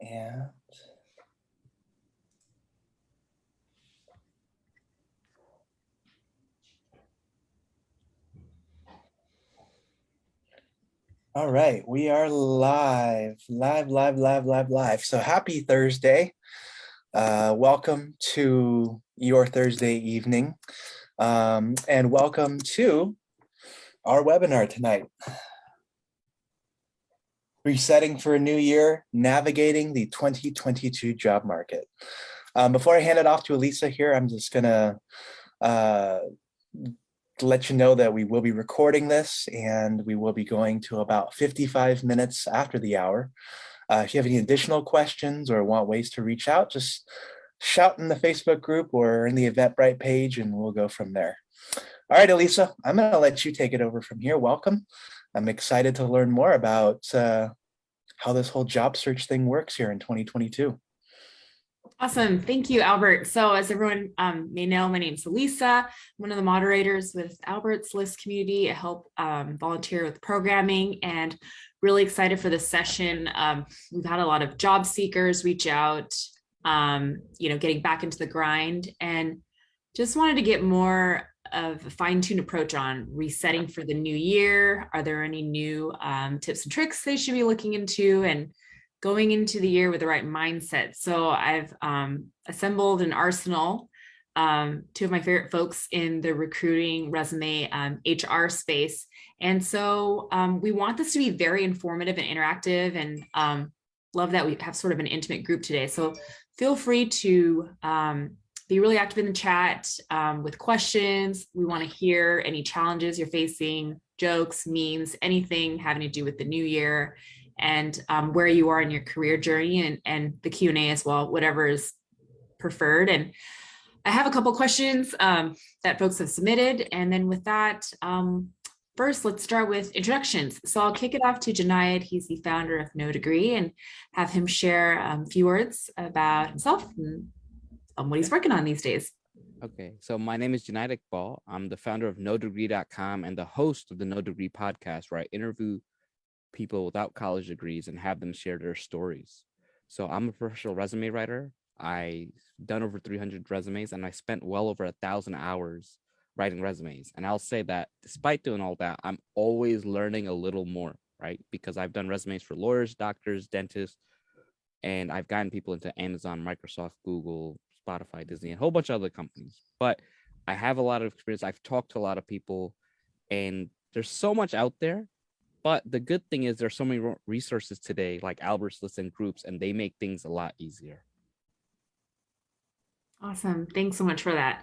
And all right, we are live. So happy Thursday. Welcome to your Thursday evening. And welcome to our webinar tonight. Resetting for a new year, navigating the 2022 job market. Before I hand it off to Elisa here, I'm just gonna let you know that we will be recording this and we will be going to about 55 minutes after the hour. If you have any additional questions or want ways to reach out, just shout in the Facebook group or in the Eventbrite page and we'll go from there. All right, Elisa, I'm going to let you take it over from here. Welcome. I'm excited to learn more about how this whole job search thing works here in 2022. Awesome. Thank you, Albert. So as everyone may know, my name is Elisa. I'm one of the moderators with Albert's List community. I help volunteer with programming and really excited for this session. We've had a lot of job seekers reach out, getting back into the grind, and just wanted to get more of a fine-tuned approach on resetting for the new year. Are there any new tips and tricks they should be looking into, and going into the year with the right mindset? So I've assembled an arsenal, two of my favorite folks in the recruiting resume HR space. And so we want this to be very informative and interactive, and love that we have sort of an intimate group today. So feel free to be really active in the chat with questions. We want to hear any challenges you're facing, jokes, memes, anything having to do with the new year, and where you are in your career journey, and the Q&A as well, whatever is preferred. And I have a couple questions that folks have submitted. And then with that, first, let's start with introductions. So I'll kick it off to Junaid. He's the founder of No Degree, and have him share a few words about himself and what he's working on these days. Okay, so my name is Junaid Iqbal. I'm the founder of NoDegree.com and the host of the No Degree podcast, where I interview people without college degrees and have them share their stories. So I'm a professional resume writer. I've done over 300 resumes, and I spent well over 1,000 hours writing resumes. And I'll say that despite doing all that, I'm always learning a little more, right? Because I've done resumes for lawyers, doctors, dentists, and I've gotten people into Amazon, Microsoft, Google, Spotify, Disney, and a whole bunch of other companies. But I have a lot of experience. I've talked to a lot of people, and there's so much out there. But the good thing is there's so many resources today, like Albert's List and groups, and they make things a lot easier. Awesome. Thanks so much for that.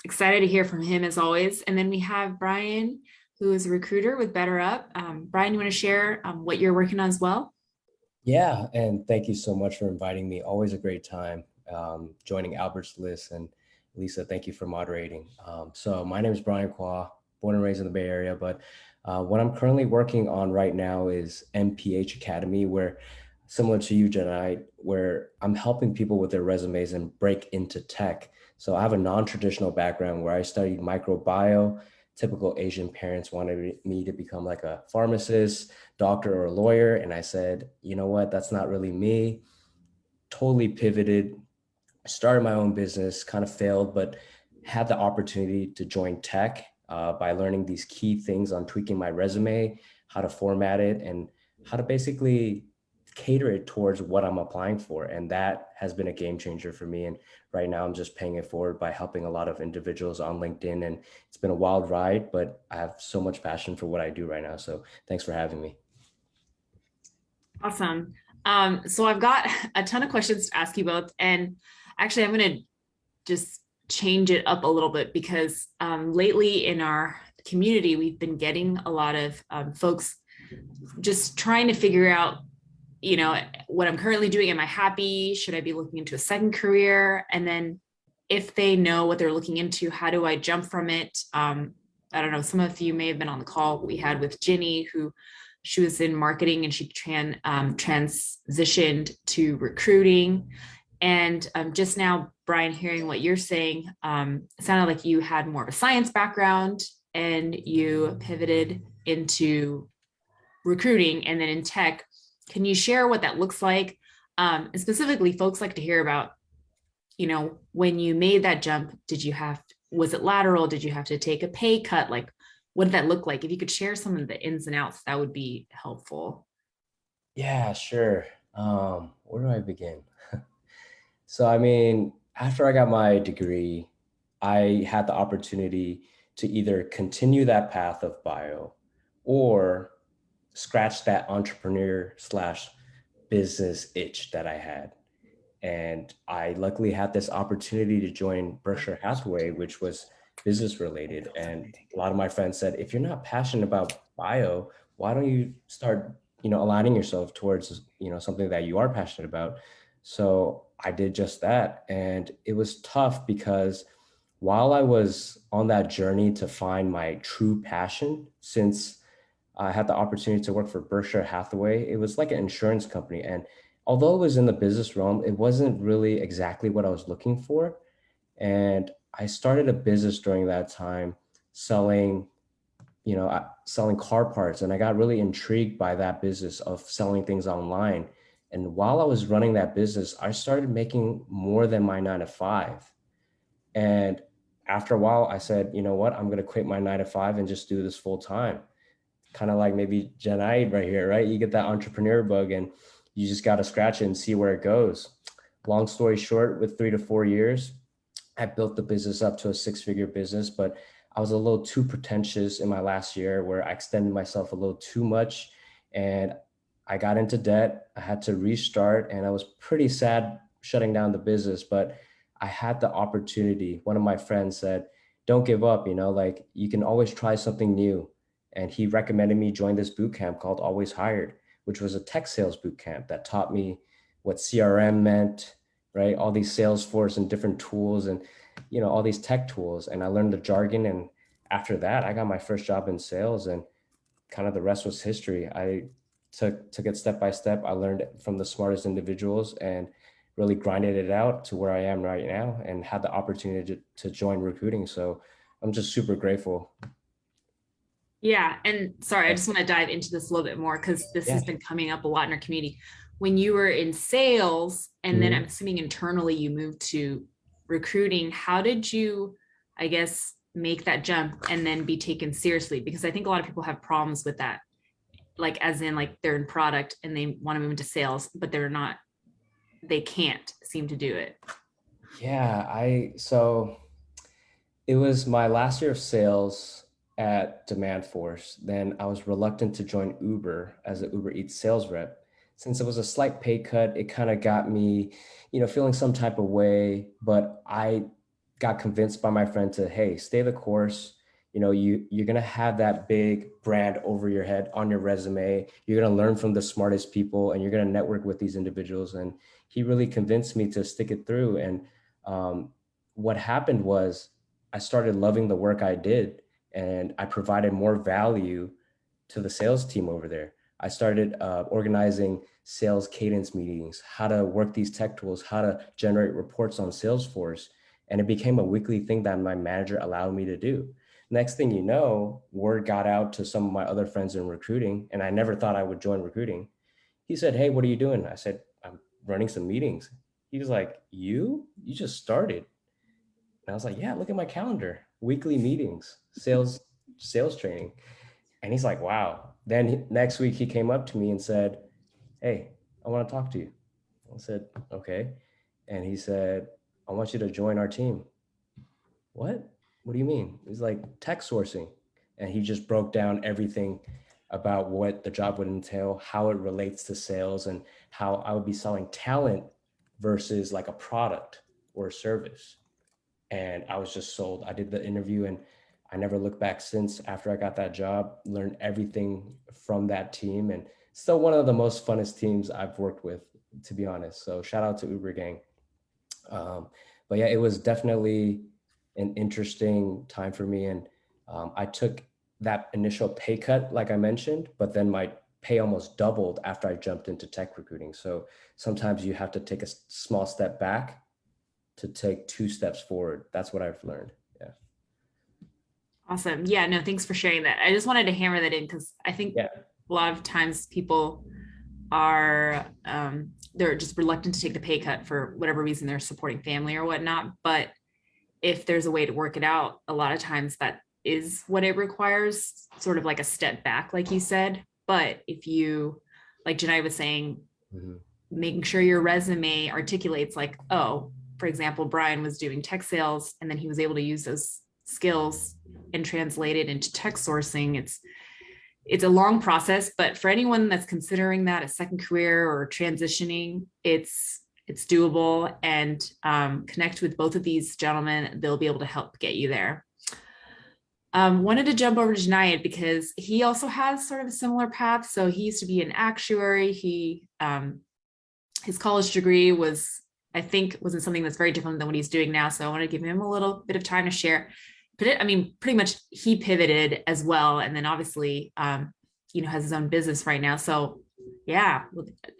Excited to hear from him as always. And then we have Brian, who is a recruiter with BetterUp. Brian, you want to share what you're working on as well? Yeah, and thank you so much for inviting me. Always a great time joining Albert's List. And Lisa, thank you for moderating. So my name is Brian Kwa, born and raised in the Bay Area, but what I'm currently working on right now is MPH Academy, where similar to you, Junaid, where I'm helping people with their resumes and break into tech. So I have a non-traditional background where I studied microbiome. Typical Asian parents wanted me to become like a pharmacist, doctor, or a lawyer. And I said, you know what, that's not really me. Totally pivoted, started my own business, kind of failed, but had the opportunity to join tech by learning these key things on tweaking my resume, how to format it, and how to basically cater it towards what I'm applying for. And that has been a game changer for me. And right now I'm just paying it forward by helping a lot of individuals on LinkedIn. And it's been a wild ride, but I have so much passion for what I do right now. So thanks for having me. Awesome. So I've got a ton of questions to ask you both. And actually, I'm going to just change it up a little bit, because lately in our community, we've been getting a lot of folks just trying to figure out, what I'm currently doing. Am I happy? Should I be looking into a second career? And then if they know what they're looking into, how do I jump from it? I don't know, some of you may have been on the call we had with Ginny, she was in marketing and she transitioned to recruiting. And just now, Brian, hearing what you're saying, it sounded like you had more of a science background and you pivoted into recruiting and then in tech. Can you share what that looks like? And specifically, folks like to hear about, when you made that jump, was it lateral? Did you have to take a pay cut? Like, what did that look like? If you could share some of the ins and outs, that would be helpful. Yeah, sure. Where do I begin? So, I mean, after I got my degree, I had the opportunity to either continue that path of bio or scratch that entrepreneur slash business itch that I had. And I luckily had this opportunity to join Berkshire Hathaway, which was business related. And a lot of my friends said, if you're not passionate about bio, why don't you start, aligning yourself towards, something that you are passionate about? So I did just that. And it was tough because while I was on that journey to find my true passion, since I had the opportunity to work for Berkshire Hathaway, it was like an insurance company. And although it was in the business realm, it wasn't really exactly what I was looking for. And I started a business during that time selling, selling car parts. And I got really intrigued by that business of selling things online. And while I was running that business, I started making more than my 9 to 5. And after a while, I said, you know what, I'm going to quit my 9 to 5 and just do this full time. Kind of like maybe Gen I right here, right? You get that entrepreneur bug and you just got to scratch it and see where it goes. Long story short, with 3 to 4 years, I built the business up to a 6-figure business, but I was a little too pretentious in my last year where I extended myself a little too much and I got into debt. I had to restart and I was pretty sad shutting down the business, but I had the opportunity. One of my friends said, don't give up, like you can always try something new. And he recommended me join this boot camp called Always Hired, which was a tech sales boot camp that taught me what CRM meant, right? All these Salesforce and different tools and, all these tech tools. And I learned the jargon. And after that, I got my first job in sales and kind of the rest was history. I took it step by step. I learned from the smartest individuals and really grinded it out to where I am right now and had the opportunity to join recruiting. So I'm just super grateful. Yeah. And sorry, I just want to dive into this a little bit more because this Yeah. has been coming up a lot in our community. When you were in sales, and then I'm assuming internally you moved to recruiting, how did you, I guess, make that jump and then be taken seriously? Because I think a lot of people have problems with that, like as in like they're in product and they want to move into sales, but they can't seem to do it. Yeah, so it was my last year of sales at Demand Force. Then I was reluctant to join Uber as an Uber Eats sales rep. Since it was a slight pay cut, it kind of got me, feeling some type of way. But I got convinced by my friend to, hey, stay the course. You're gonna have that big brand over your head on your resume. You're gonna learn from the smartest people, and you're gonna network with these individuals. And he really convinced me to stick it through. And what happened was I started loving the work I did and I provided more value to the sales team over there. I started organizing sales cadence meetings, how to work these tech tools, how to generate reports on Salesforce. And it became a weekly thing that my manager allowed me to do. Next thing you know, word got out to some of my other friends in recruiting, and I never thought I would join recruiting. He said, hey, what are you doing? I said, I'm running some meetings. He was like, you just started. And I was like, yeah, look at my calendar, weekly meetings, sales training. And he's like, wow. Then next week he came up to me and said, hey, I want to talk to you. I said, okay. And he said, I want you to join our team. What? What do you mean? He's like, tech sourcing. And he just broke down everything about what the job would entail, how it relates to sales, and how I would be selling talent versus like a product or a service. And I was just sold. I did the interview and I never looked back since. After I got that job, learned everything from that team, and still one of the most funnest teams I've worked with, to be honest. So shout out to Uber Gang. But yeah, it was definitely an interesting time for me. And I took that initial pay cut, like I mentioned, but then my pay almost doubled after I jumped into tech recruiting. So sometimes you have to take a small step back to take 2 steps forward. That's what I've learned. Yeah. Awesome. Yeah, no, thanks for sharing that. I just wanted to hammer that in because I think Yeah. a lot of times people are they're just reluctant to take the pay cut for whatever reason, they're supporting family or whatnot. But if there's a way to work it out, a lot of times that is what it requires, sort of like a step back, like you said. But if you, like Janai was saying, making sure your resume articulates like, oh, for example, Brian was doing tech sales and then he was able to use those skills and translate it into tech sourcing. It's a long process, but for anyone that's considering that a second career or transitioning, it's doable. And connect with both of these gentlemen. They'll be able to help get you there. Wanted to jump over to Janayat because he also has sort of a similar path. So he used to be an actuary. His college degree was, I think, wasn't something that's very different than what he's doing now. So I want to give him a little bit of time to share. But I mean, pretty much he pivoted as well. And then obviously, has his own business right now. So yeah,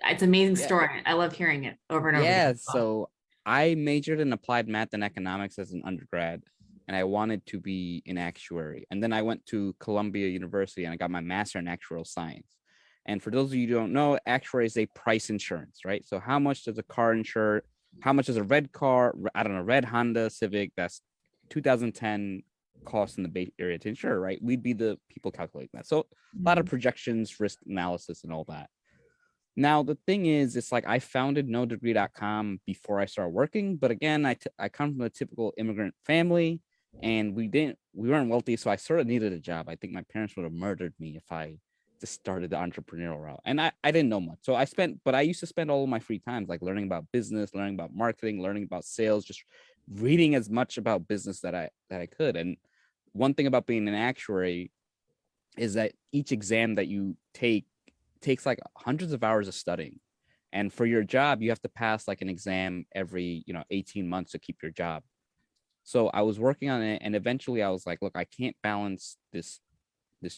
it's an amazing story. I love hearing it over and over. Yeah, so I majored in applied math and economics as an undergrad, and I wanted to be an actuary. And then I went to Columbia University and I got my master in actuarial science. And for those of you who don't know, actuaries, they price insurance, right? So how much does a car insure? How much does a red car, red Honda Civic that's 2010 cost in the Bay Area to insure, right? We'd be the people calculating that. So a lot of projections, risk analysis, and all that. Now, the thing is, it's like I founded nodegree.com before I started working. But again, I come from a typical immigrant family and we weren't wealthy. So I sort of needed a job. I think my parents would have murdered me if I just started the entrepreneurial route. And I didn't know much. So I used to spend all of my free times like learning about business, learning about marketing, learning about sales, just reading as much about business that I could. And one thing about being an actuary is that each exam that you takes like hundreds of hours of studying. And for your job, you have to pass like an exam every 18 months to keep your job. So I was working on it, and eventually I was like, look, I can't balance this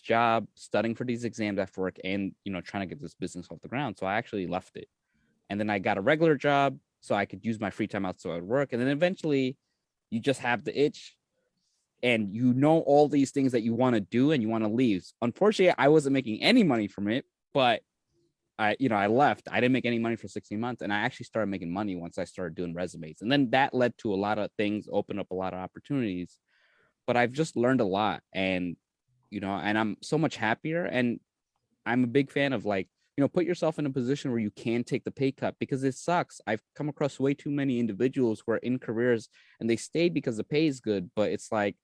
job, studying for these exams after work, and trying to get this business off the ground. So I actually left it, and then I got a regular job so I could use my free time outside work. And then eventually you just have the itch and all these things that you want to do and you want to leave. Unfortunately, I wasn't making any money from it, but I left. I didn't make any money for 16 months. And I actually started making money once I started doing resumes. And then that led to a lot of things, opened up a lot of opportunities. But I've just learned a lot. And, and I'm so much happier. And I'm a big fan of like, put yourself in a position where you can take the pay cut, because it sucks. I've come across way too many individuals who are in careers and they stayed because the pay is good, but it's like,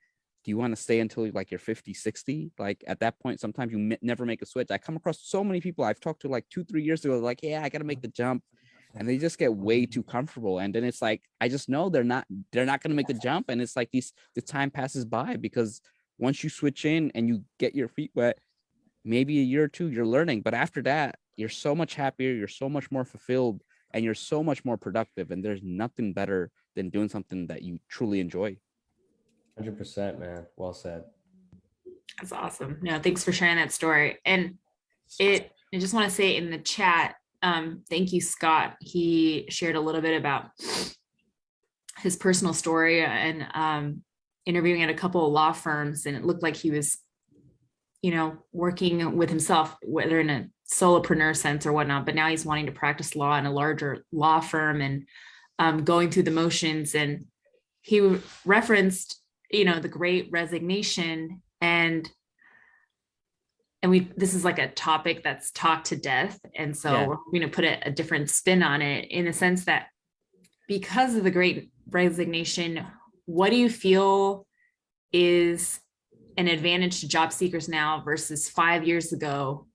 do you want to stay until like you're 50, 60? Like at that point, sometimes you never make a switch. I come across so many people I've talked to like 2-3 years ago, like, yeah, I got to make the jump. And they just get way too comfortable. And then it's like, I just know they're not going to make the jump. And it's like the time passes by, because once you switch in and you get your feet wet, maybe a year or two, you're learning. But after that, you're so much happier. You're so much more fulfilled and you're so much more productive. And there's nothing better than doing something that you truly enjoy. 100%, man. Well said. That's awesome. No, thanks for sharing that story. And I just want to say in the chat, thank you, Scott. He shared a little bit about his personal story and interviewing at a couple of law firms, and it looked like he was, working with himself, whether in a solopreneur sense or whatnot, but now he's wanting to practice law in a larger law firm and going through the motions. And he referenced, the Great Resignation, and this is like a topic that's talked to death. And so we're going to put a different spin on it, in the sense that because of the Great Resignation, what do you feel is an advantage to job seekers now versus 5 years ago,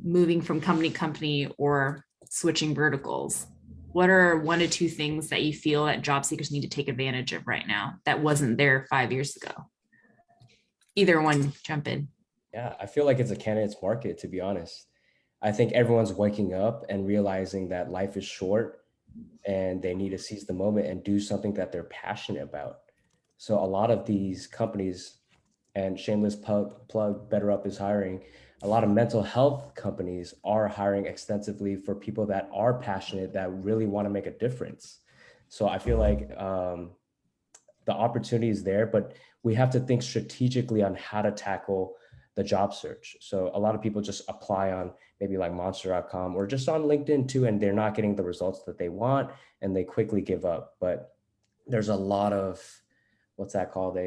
moving from company to company or switching verticals? What are 1 to 2 things that you feel that job seekers need to take advantage of right now that wasn't there 5 years ago? Either one, jump in. Yeah, I feel like it's a candidate's market, to be honest. I think everyone's waking up and realizing that life is short and they need to seize the moment and do something that they're passionate about. So a lot of these companies, and shameless plug, Better Up is hiring, a lot of mental health companies are hiring extensively for people that are passionate, that really want to make a difference. So I feel like the opportunity is there, but we have to think strategically on how to tackle the job search. So a lot of people just apply on maybe like monster.com or just on LinkedIn too, and they're not getting the results that they want and they quickly give up. But there's a lot of, what's that called?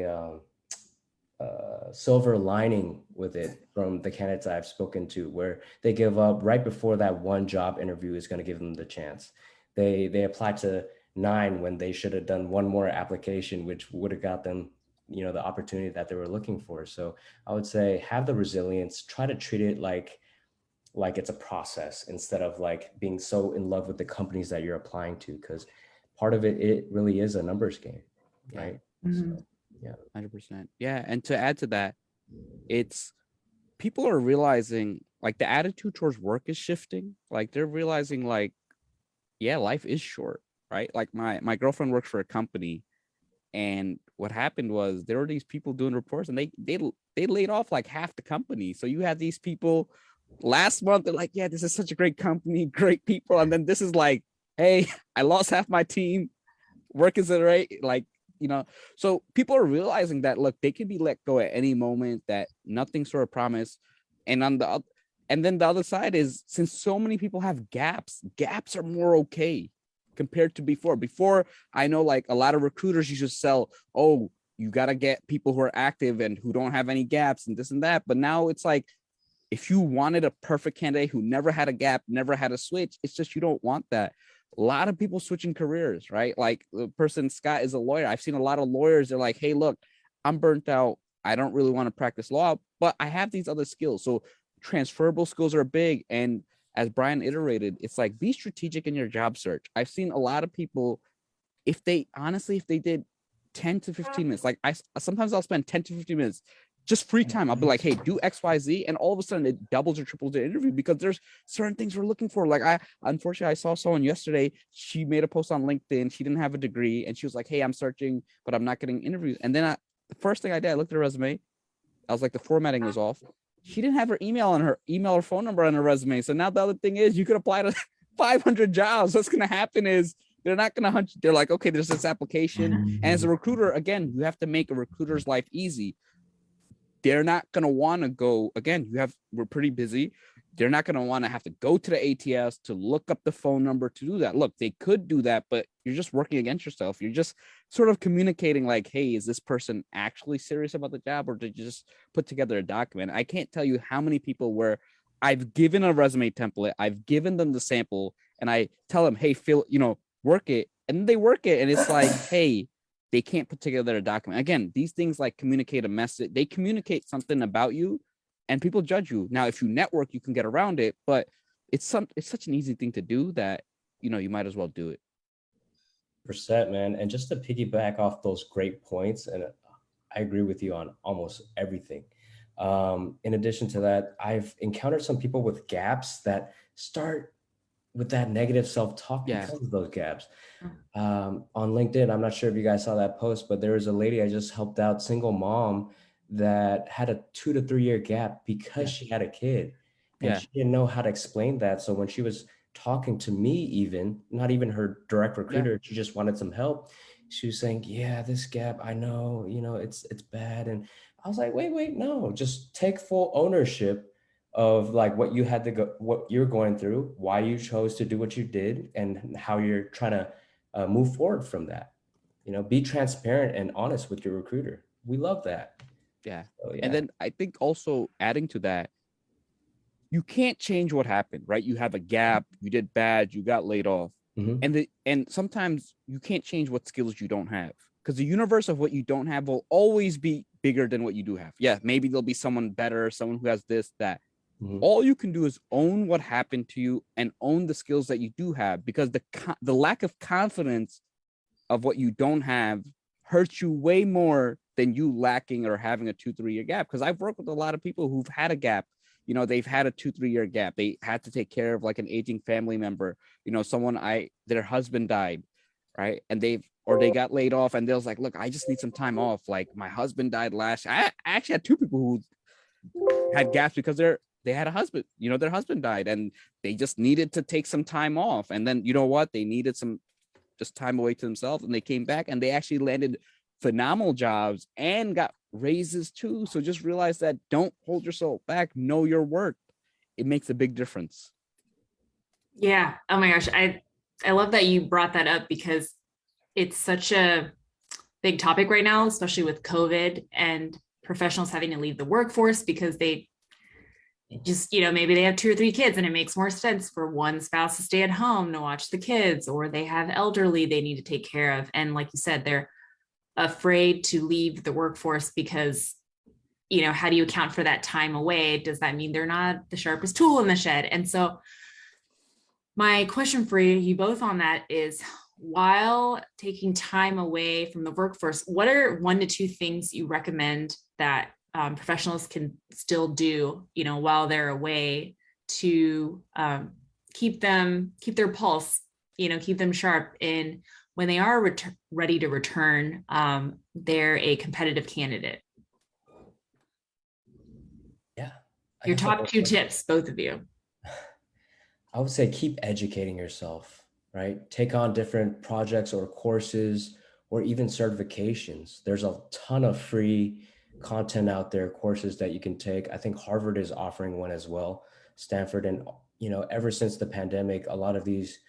Silver lining with it from the candidates I've spoken to, where they give up right before that one job interview is going to give them the chance. They apply to 9 when they should have done one more application, which would have got them, the opportunity that they were looking for. So I would say have the resilience, try to treat it like it's a process instead of like being so in love with the companies that you're applying to, because part of it really is a numbers game, right? So, yeah. 100%. Yeah. And to add to that, it's people are realizing like the attitude towards work is shifting. Like they're realizing like, yeah, life is short, right? Like my girlfriend works for a company, and what happened was there were these people doing reports, and they laid off like half the company. So you had these people last month, they're like, yeah, this is such a great company, great people. And then this is like, hey, I lost half my team. Work isn't right. Like, so people are realizing that, look, they can be let go at any moment, that nothing's sort of promised. And and then the other side is, since so many people have gaps are more okay compared to before. Before, I know like a lot of recruiters used to sell, oh, you got to get people who are active and who don't have any gaps and this and that. But now it's like, if you wanted a perfect candidate who never had a gap, never had a switch, it's just you don't want that. A lot of people switching careers, right? Like the person, Scott, is a lawyer. I've seen a lot of lawyers. They're like, hey, look, I'm burnt out. I don't really want to practice law, but I have these other skills. So transferable skills are big. And as Brian iterated, it's like, be strategic in your job search. I've seen a lot of people, if they did 10 to 15 minutes, like sometimes I'll spend 10 to 15 minutes just free time. I'll be like, hey, do XYZ. And all of a sudden it doubles or triples the interview, because there's certain things we're looking for. Like unfortunately, I saw someone yesterday, she made a post on LinkedIn. She didn't have a degree. And she was like, hey, I'm searching, but I'm not getting interviews. And then the first thing I did, I looked at her resume. I was like, the formatting was off. She didn't have her email or phone number on her resume. So now the other thing is, you could apply to 500 jobs. What's going to happen is they're not going to hunt you. They're like, okay, there's this application. And as a recruiter, again, you have to make a recruiter's life easy. They're not going to want to go, again, we're pretty busy. They're not going to want to have to go to the ATS to look up the phone number to do that. Look, they could do that, but you're just working against yourself. You're just sort of communicating like, hey, is this person actually serious about the job, or did you just put together a document? I can't tell you how many people where I've given a resume template, I've given them the sample, and I tell them, hey, work it. And they work it. And it's like, hey, they can't put together a document. Again, these things like communicate a message. They communicate something about you, and people judge you. Now, if you network, you can get around it, but it's such an easy thing to do that, you might as well do it. Percent, man. And just to piggyback off those great points, and I agree with you on almost everything. In addition to that, I've encountered some people with gaps that start with that negative self-talk because of those gaps. On LinkedIn, I'm not sure if you guys saw that post, but there was a lady I just helped out, single mom, that had a 2 to 3 year gap because she had a kid, and she didn't know how to explain that. So when she was talking to me, even not even her direct recruiter, she just wanted some help. She was saying, yeah, this gap, I know, it's bad. And I was like, wait, no, just take full ownership of like what you had to go, what you're going through, why you chose to do what you did, and how you're trying to move forward from that. Be transparent and honest with your recruiter. We love that. Yeah. So, And then I think also adding to that, you can't change what happened, right? You have a gap, you did bad, you got laid off. And sometimes you can't change what skills you don't have, because the universe of what you don't have will always be bigger than what you do have. Yeah, maybe there'll be someone better, someone who has this, that. All you can do is own what happened to you and own the skills that you do have, because the lack of confidence of what you don't have hurts you way more than you lacking or having a 2-3 year gap. Because I've worked with a lot of people who've had a gap. They've had a 2-3 year gap. They had to take care of like an aging family member, their husband died, right? And they got laid off, and they was like, look, I just need some time off. Like, my husband died I actually had 2 people who had gaps because they had a husband, their husband died, and they just needed to take some time off. And then, they needed some just time away to themselves, and they came back and they actually landed phenomenal jobs and got raises too. So just realize that, don't hold yourself back, know your worth. It makes a big difference. Yeah. Oh my gosh. I love that you brought that up because it's such a big topic right now, especially with COVID and professionals having to leave the workforce because they just, maybe they have 2 or 3 kids and it makes more sense for one spouse to stay at home to watch the kids, or they have elderly they need to take care of. And like you said, they're afraid to leave the workforce because, how do you account for that time away? Does that mean they're not the sharpest tool in the shed? And so my question for you both on that is, while taking time away from the workforce, what are 1 to 2 things you recommend that professionals can still do, while they're away to keep their pulse, keep them sharp in when they are ready to return, they're a competitive candidate? Yeah. Your top 2 tips, both of you. I would say keep educating yourself, right? Take on different projects or courses or even certifications. There's a ton of free content out there, courses that you can take. I think Harvard is offering one as well, Stanford. And, ever since the pandemic, a lot of these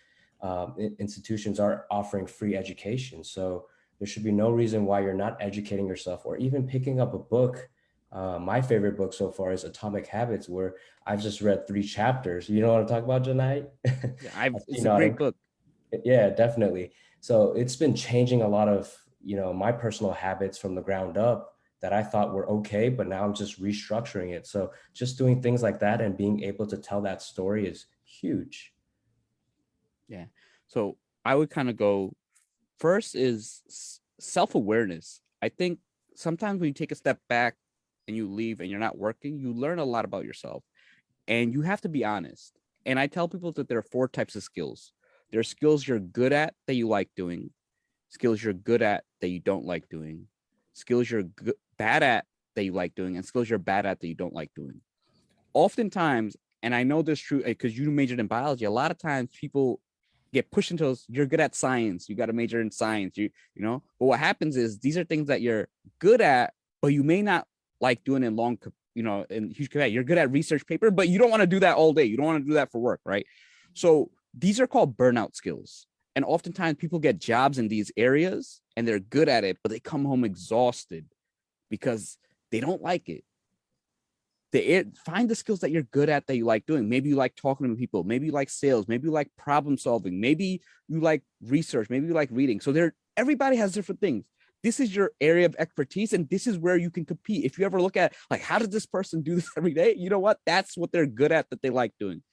institutions are offering free education. So there should be no reason why you're not educating yourself or even picking up a book. My favorite book so far is Atomic Habits, where I've just read 3 chapters. You know what I'm talking about, Janai? Yeah, it's a great book. Yeah, definitely. So it's been changing a lot of, my personal habits from the ground up that I thought were okay, but now I'm just restructuring it. So just doing things like that and being able to tell that story is huge. Yeah. So I would kind of go, first is self-awareness. I think sometimes when you take a step back and you leave and you're not working, you learn a lot about yourself, and you have to be honest. And I tell people that there are 4 types of skills. There are skills you're good at that you like doing, skills you're good at that you don't like doing, skills you're bad at that you like doing, and skills you're bad at that you don't like doing. Oftentimes, and I know this true because you majored in biology, a lot of times people get pushed into those, you're good at science, you got to major in science, but what happens is these are things that you're good at, but you may not like doing in long, in huge capacity. You're good at research paper, but you don't want to do that all day. You don't want to do that for work, right? So these are called burnout skills. And oftentimes people get jobs in these areas and they're good at it, but they come home exhausted because they don't like it. Find the skills that you're good at that you like doing. Maybe you like talking to people. Maybe you like sales. Maybe you like problem solving. Maybe you like research. Maybe you like reading. So everybody has different things. This is your area of expertise, and this is where you can compete. If you ever look at, like, how does this person do this every day? You know what? That's what they're good at, that they like doing.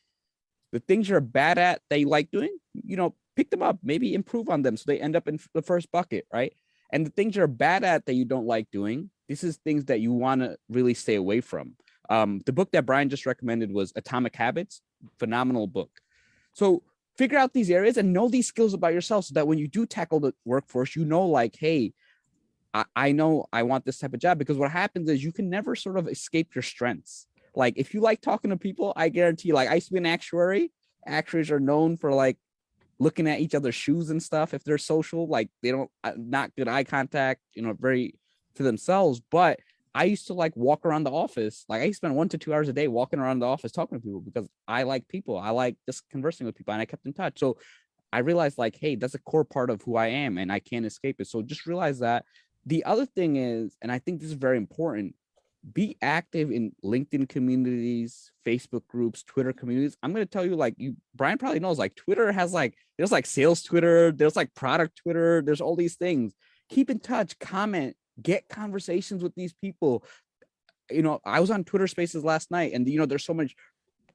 The things you're bad at that you like doing, pick them up, maybe improve on them so they end up in the first bucket, right? And the things you're bad at that you don't like doing, this is things that you want to really stay away from. The book that Brian just recommended was Atomic Habits. Phenomenal book. So figure out these areas and know these skills about yourself so that when you do tackle the workforce, like, hey, I know I want this type of job. Because what happens is you can never sort of escape your strengths. Like, if you like talking to people, I guarantee, like, I used to be an actuary. Actuaries are known for, like, looking at each other's shoes and stuff. If they're social, like, they don't, not good eye contact, very to themselves. But I used to, like, walk around the office. Like, I used to spend 1 to 2 hours a day walking around the office talking to people because I like people. I like just conversing with people, and I kept in touch. So I realized, like, hey, that's a core part of who I am and I can't escape it. So just realize that. The other thing is, and I think this is very important, be active in LinkedIn communities, Facebook groups, Twitter communities. I'm going to tell you, like, Brian probably knows, like, Twitter has, like, there's, like, sales Twitter, there's, like, product Twitter, there's all these things. Keep in touch, comment, get conversations with these people. I was on Twitter Spaces last night, and there's so much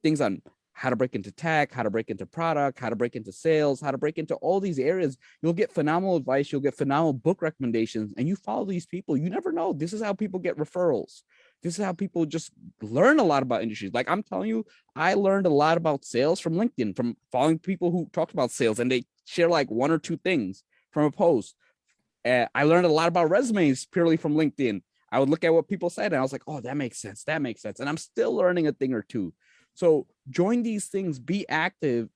things on how to break into tech, how to break into product, how to break into sales, how to break into all these areas. You'll get phenomenal advice. You'll get phenomenal book recommendations, and you follow these people. You never know. This is how people get referrals. This is how people just learn a lot about industries. Like, I'm telling you, I learned a lot about sales from LinkedIn, from following people who talked about sales, and they share, like, 1 or 2 things from a post. I learned a lot about resumes purely from LinkedIn. I would look at what people said, and I was like, oh, that makes sense. That makes sense. And I'm still learning a thing or two. So join these things, be active,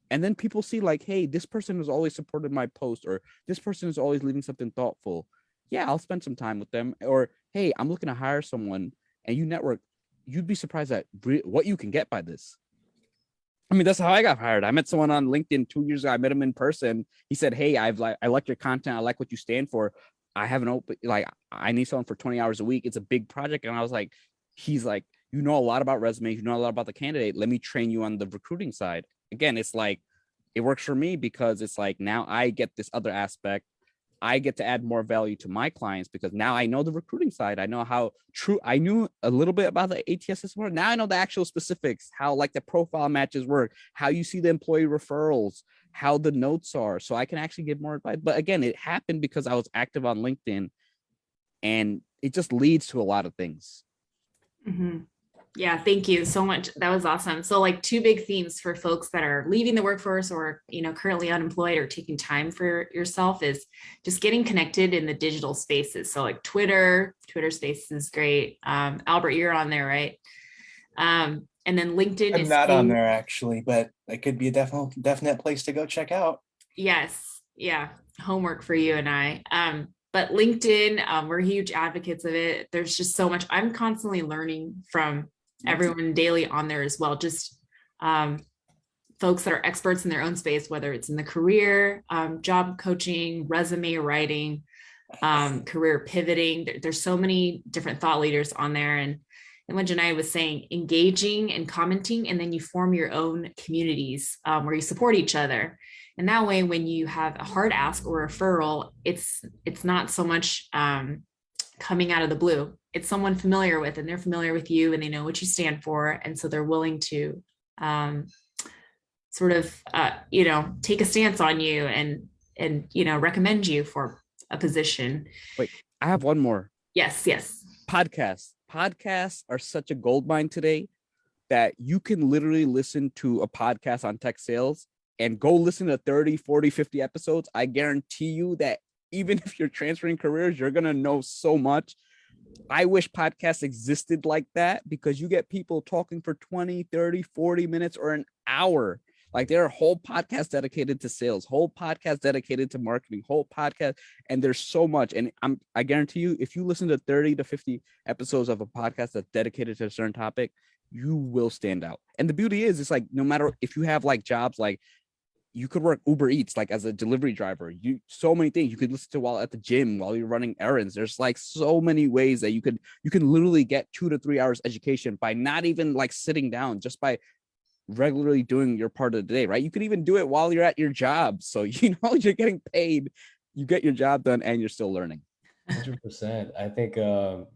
and then people see, like, hey, this person has always supported my post, or this person is always leaving something thoughtful. Yeah, I'll spend some time with them. Or hey, I'm looking to hire someone, and you network, you'd be surprised at what you can get by this. I mean, that's how I got hired. I met someone on LinkedIn 2 years ago. I met him in person. He said, hey, I like your content. I like what you stand for. I have an open, like, I need someone for 20 hours a week. It's a big project. And I was like, he's like, you know a lot about resumes. You know a lot about the candidate. Let me train you on the recruiting side. Again, it's like, it works for me because it's like, now I get this other aspect. I get to add more value to my clients because now I know the recruiting side. I know how true, I knew a little bit about the ATS system. Now I know the actual specifics, how like the profile matches work, how you see the employee referrals, how the notes are. So I can actually give more advice. But again, it happened because I was active on LinkedIn, and it just leads to a lot of things. Mhm. Yeah, thank you so much. That was awesome. So like two big themes for folks that are leaving the workforce or, currently unemployed or taking time for yourself is just getting connected in the digital spaces. So like Twitter Spaces is great. Albert, you're on there, right? And then LinkedIn I'm is not on there actually, but it could be a definite place to go check out. Yes. Yeah. Homework for you and I. But LinkedIn, we're huge advocates of it. There's just so much. I'm constantly learning from everyone daily on there as well. Just folks that are experts in their own space, whether it's in the career, job coaching, resume writing, career pivoting. There's so many different thought leaders on there. And what Janai was saying, engaging and commenting, and then you form your own communities where you support each other. And that way, when you have a hard ask or referral, it's not so much coming out of the blue. It's someone familiar with, and they're familiar with you, and they know what you stand for, and so they're willing to sort of take a stance on you and recommend you for a position. Wait, I have one more. Yes. Podcasts are such a gold mine today that you can literally listen to a podcast on tech sales and go listen to 30, 40, 50 episodes. I guarantee you that even if you're transferring careers, you're going to know so much. I wish podcasts existed like that because you get people talking for 20, 30, 40 minutes or an hour. Like there are whole podcasts dedicated to sales, whole podcasts dedicated to marketing, whole podcast. And there's so much. And I guarantee you, if you listen to 30 to 50 episodes of a podcast that's dedicated to a certain topic, you will stand out. And the beauty is, it's like, no matter if you have like jobs, like you could work Uber Eats, like as a delivery driver, so many things you could listen to while at the gym, while you're running errands. There's like so many ways that you can literally get 2 to 3 hours education by not even like sitting down, just by regularly doing your part of the day, right? You could even do it while you're at your job. So, you're getting paid, you get your job done, and you're still learning. 100%. I think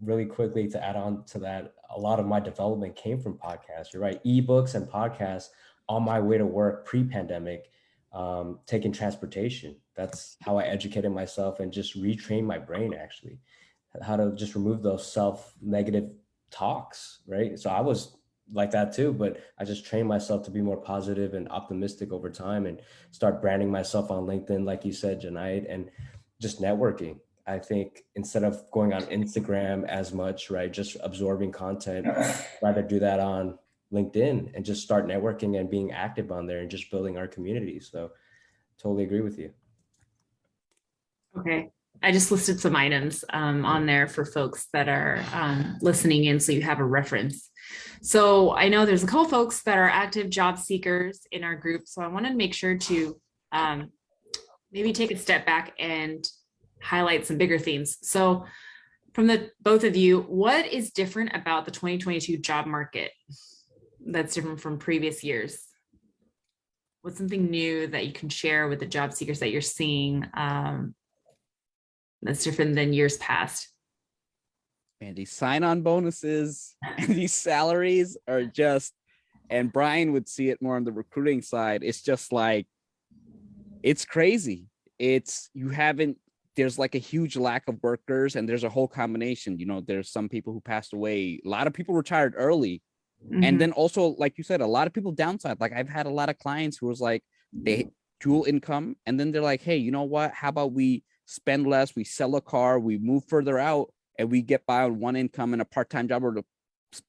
really quickly to add on to that, a lot of my development came from podcasts. You're right, ebooks and podcasts on my way to work pre-pandemic, taking transportation. That's how I educated myself and just retrained my brain, actually, how to just remove those self-negative talks, right? So I was like that too, but I just trained myself to be more positive and optimistic over time and start branding myself on LinkedIn, like you said, Janai, and just networking. I think instead of going on Instagram as much, right, just absorbing content, rather do that on LinkedIn and just start networking and being active on there and just building our community. So totally agree with you. Okay. I just listed some items on there for folks that are listening in, so you have a reference. So I know there's a couple folks that are active job seekers in our group. So I want to make sure to maybe take a step back and highlight some bigger themes. So from the both of you, what is different about the 2022 job market that's different from previous years? What's something new that you can share with the job seekers that you're seeing that's different than years past? And these sign-on bonuses and these salaries are just, and Brian would see it more on the recruiting side. It's just like, it's crazy. There's like a huge lack of workers, and there's a whole combination. There's some people who passed away. A lot of people retired early. Mm-hmm. And then also, like you said, a lot of people downside. Like I've had a lot of clients who was like, they dual income. And then they're like, hey, you know what? How about we spend less, we sell a car, we move further out, and we get by on one income and a part-time job, or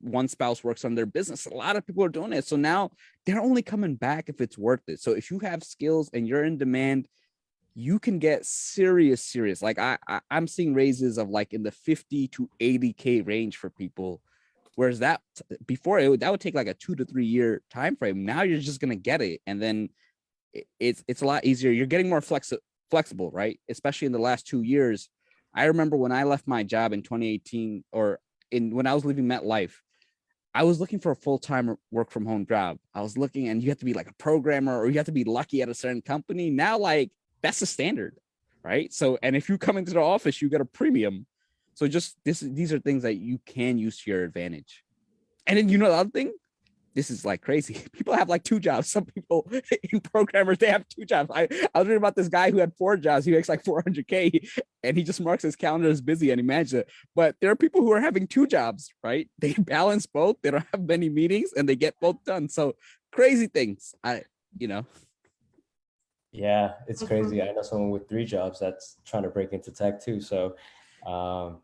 one spouse works on their business. A lot of people are doing it. So now they're only coming back if it's worth it. So if you have skills and you're in demand, you can get serious. Like I'm seeing raises of like in the 50 to 80K range for people. Whereas that before that would take like a 2 to 3 year time frame. Now you're just gonna get it, and then it's a lot easier. You're getting more flexible, right? Especially in the last 2 years. I remember when I left my job in 2018, or when I was leaving MetLife, I was looking for a full-time work from home job. I was looking, and you have to be like a programmer, or you have to be lucky at a certain company. Now, like that's the standard, right? So, and if you come into the office, you get a premium. So just these are things that you can use to your advantage. And then the other thing, this is like crazy. People have like 2 jobs. Some people in programmers, they have 2 jobs. I was reading about this guy who had 4 jobs. He makes like 400K, and he just marks his calendar as busy and he manages it. But there are people who are having 2 jobs, right? They balance both. They don't have many meetings and they get both done. So crazy things. Yeah, it's crazy. I know someone with 3 jobs that's trying to break into tech too. So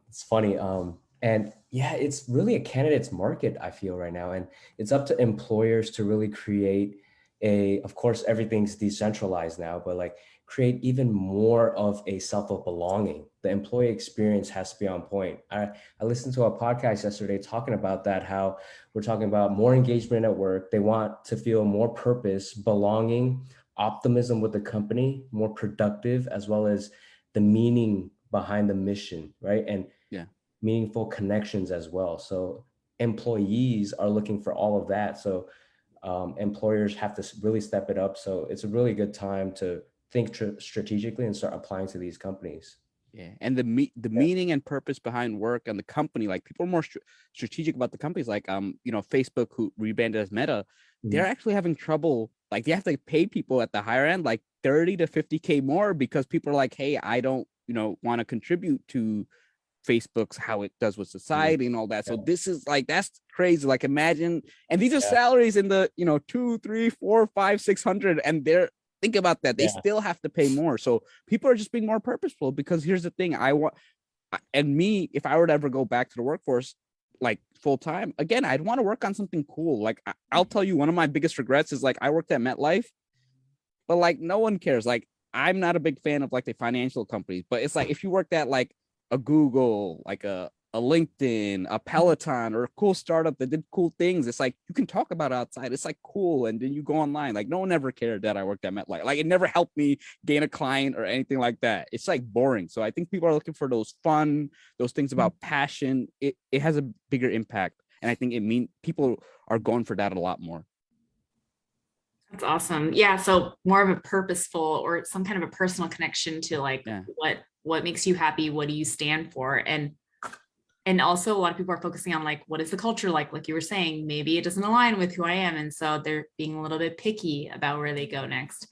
it's funny. And yeah, it's really a candidate's market, I feel right now. And it's up to employers to really create of course, everything's decentralized now, but like create even more of a self of belonging. The employee experience has to be on point. I listened to a podcast yesterday talking about that, how we're talking about more engagement at work. They want to feel more purpose, belonging, optimism with the company, more productive, as well as the meaning behind the mission, right? And Yeah. meaningful connections as well. So employees are looking for all of that. So employers have to really step it up. So it's a really good time to think strategically and start applying to these companies. Yeah, and the meaning and purpose behind work and the company, like people are more strategic about the companies. Like Facebook, who rebranded as Meta, they're actually having trouble. Like they have to pay people at the higher end like 30 to 50K more, because people are like, hey, I don't want to contribute to Facebook's how it does with society and all that. So this is like, that's crazy. Like imagine, and these are salaries in the 2, 3, 4, 5, 600, and they're, think about that, they still have to pay more. So people are just being more purposeful, because here's the thing, if I were to ever go back to the workforce like full time again, I'd want to work on something cool. Like I'll tell you, one of my biggest regrets is like I worked at MetLife, but like no one cares. Like I'm not a big fan of like the financial companies, but it's like if you worked at like a Google, like a LinkedIn, a Peloton, or a cool startup that did cool things, it's like you can talk about it outside. It's like cool, and then you go online. Like no one ever cared that I worked at MetLife. Like it never helped me gain a client or anything like that. It's like boring. So I think people are looking for those things about passion. It has a bigger impact, and I think people are going for that a lot more. That's awesome. Yeah. So more of a purposeful or some kind of a personal connection to like what makes you happy? What do you stand for? And also a lot of people are focusing on like, what is the culture like you were saying, maybe it doesn't align with who I am. And so they're being a little bit picky about where they go next.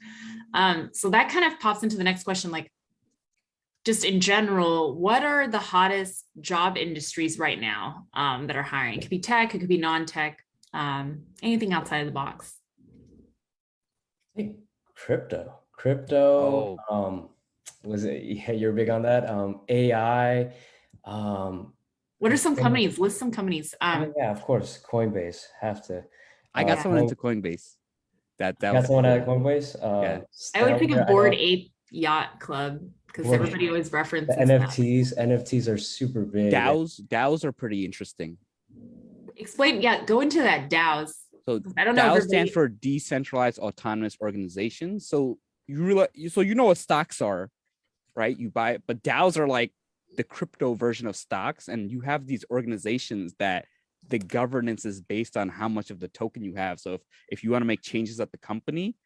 So that kind of pops into the next question, like just in general, what are the hottest job industries right now that are hiring? It could be tech, it could be non-tech, anything outside of the box. I think crypto, was it, you're big on that? AI, what are some companies? List some companies. yeah, of course, Coinbase, have to. I got someone into Coinbase. That got was someone cool. at Coinbase. Yeah. I would think of Bored Ape Yacht Club, because everybody always references NFTs. NFTs are super big. DAOs are pretty interesting. Explain, go into that DAOs. So I don't know. DAO stands for decentralized autonomous organizations. So you know what stocks are, right? You buy it, but DAOs are like the crypto version of stocks, and you have these organizations that the governance is based on how much of the token you have. So if you want to make changes at the company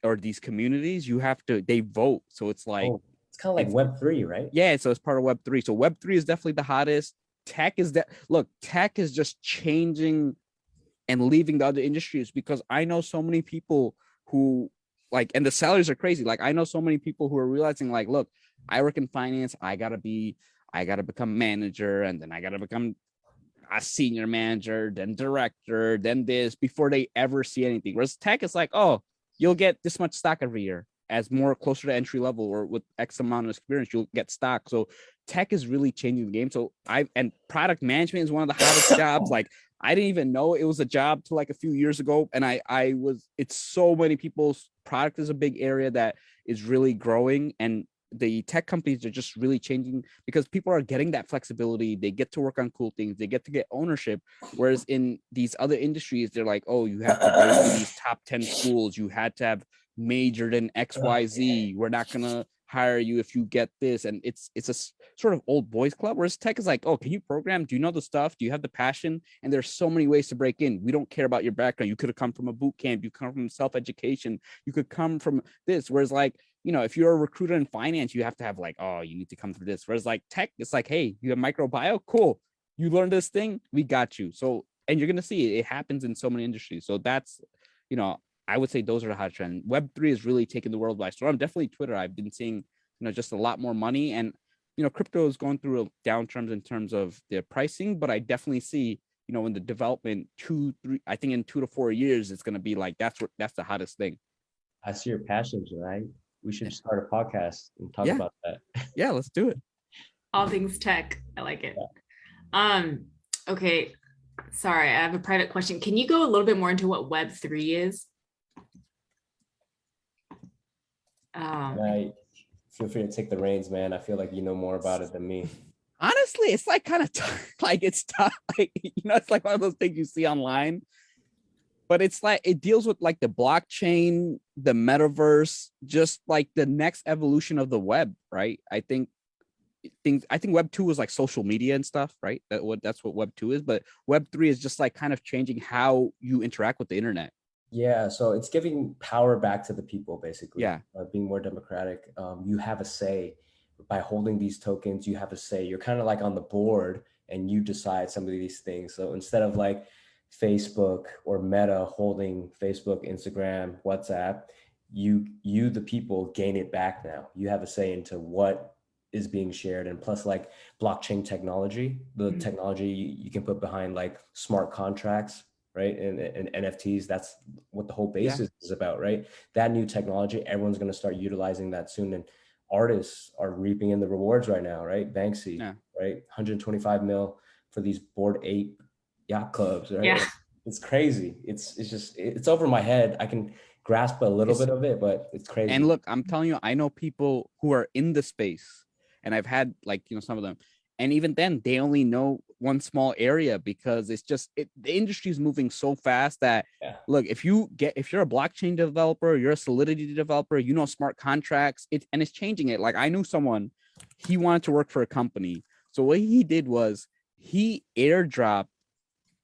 or these communities, they vote. So it's like it's kind of like Web3, right? Yeah, so it's part of Web3. So Web3 is definitely the hottest. Tech is just changing and leaving the other industries, because I know so many people who and the salaries are crazy. Like I know so many people who are realizing like, look, I work in finance. I gotta become manager, and then I gotta become a senior manager, then director, then this, before they ever see anything. Whereas tech is like, oh, you'll get this much stock every year. As more closer to entry level or with X amount of experience, you'll get stock. So tech is really changing the game. So and product management is one of the hottest jobs. Like I didn't even know it was a job till like a few years ago. And it's so many people's product is a big area that is really growing, and the tech companies are just really changing because people are getting that flexibility. They get to work on cool things. They get to get ownership. Whereas in these other industries, they're like, oh, you have to go to these top 10 schools. You had to have majored in XYZ. We're not going to hire you if you get this. And it's a sort of old boys club. Whereas tech is like, oh, can you program? Do you know the stuff? Do you have the passion? And there's so many ways to break in. We don't care about your background. You could have come from a boot camp. You come from self-education. You could come from this. Whereas like, you know, if you're a recruiter in finance, you have to have like, oh, you need to come through this. Whereas like tech, it's like, hey, you have microbiome, cool. You learned this thing, we got you. So, and you're gonna see it happens in so many industries. So that's, you know, I would say those are the hot trends. Web3 is really taking the world by storm. Definitely Twitter. I've been seeing, you know, just a lot more money, and you know, crypto is going through a downturn in terms of their pricing, but I definitely see, you know, in the development 2-3, I think in 2 to 4 years, it's gonna be like that's the hottest thing. I see your passions, right? We should start a podcast and talk about that. Yeah, let's do it. All things tech. I like it. Yeah. Okay. Sorry, I have a private question. Can you go a little bit more into what Web3 is? Feel free to take the reins, man. I feel like you know more about it than me. Honestly, it's like kind of like it's tough. Like, you know, it's like one of those things you see online. But it's like it deals with like the blockchain, the metaverse, just like the next evolution of the web, right? I think Web 2 was like social media and stuff, right? That's what Web 2 is, but Web 3 is just like kind of changing how you interact with the internet. Yeah, so it's giving power back to the people, basically. Yeah. Being more democratic. You have a say by holding these tokens. You have a say. You're kind of like on the board, and you decide some of these things. So instead of like Facebook or Meta holding Facebook, Instagram, WhatsApp, you the people gain it back now. You have a say into what is being shared, and plus like blockchain technology, the technology you can put behind like smart contracts, right? And NFTs, that's what the whole basis is about, right? That new technology, everyone's going to start utilizing that soon, and artists are reaping in the rewards right now, right? Banksy, right? 125 mil for these Bored Ape yacht clubs, right? Yeah. It's crazy. It's over my head. I can grasp a little bit of it, but it's crazy. And look, I'm telling you, I know people who are in the space, and I've had like, you know, some of them, and even then they only know one small area because it's just the industry is moving so fast that look, if you're a blockchain developer, you're a Solidity developer, you know, smart contracts, it's changing it. Like I knew someone, he wanted to work for a company, so what he did was he airdropped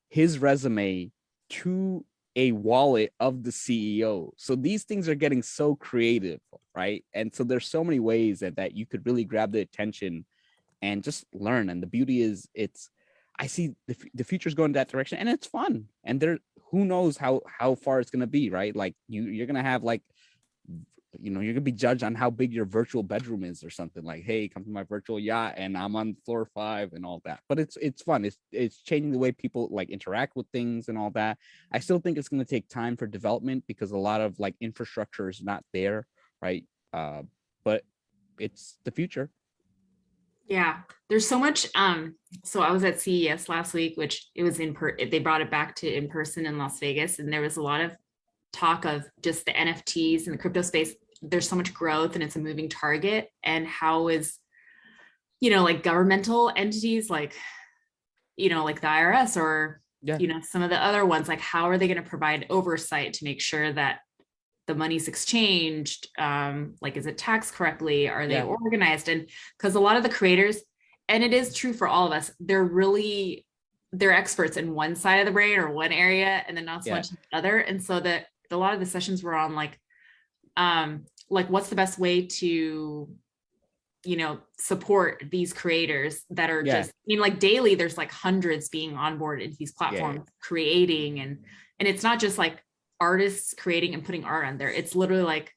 his resume to a wallet of the CEO. So these things are getting so creative, right? And so there's so many ways that you could really grab the attention and just learn. And the beauty is I see the future's going that direction, and it's fun. And who knows how far it's going to be, right? Like you're going to have like, you know, you're gonna be judged on how big your virtual bedroom is or something, like, hey, come to my virtual yacht and I'm on floor 5 and all that. But it's fun. It's changing the way people like interact with things and all that. I still think it's going to take time for development because a lot of like infrastructure is not there, right? But it's the future. Yeah, there's so much. So I was at CES last week, which it was they brought it back to in person in Las Vegas, and there was a lot of talk of just the NFTs and the crypto space. There's so much growth and it's a moving target, and how is, you know, like governmental entities like, you know, like the IRS or, you know, some of the other ones, like how are they going to provide oversight to make sure that the money's exchanged? Like, is it taxed correctly? Are they organized? And because a lot of the creators, and it is true for all of us, they're experts in one side of the brain or one area, and then not so much in the other. And so that a lot of the sessions were on like what's the best way to, you know, support these creators that are just, I mean, like daily there's like hundreds being onboarded into these platforms creating, and it's not just like artists creating and putting art on there. It's literally like,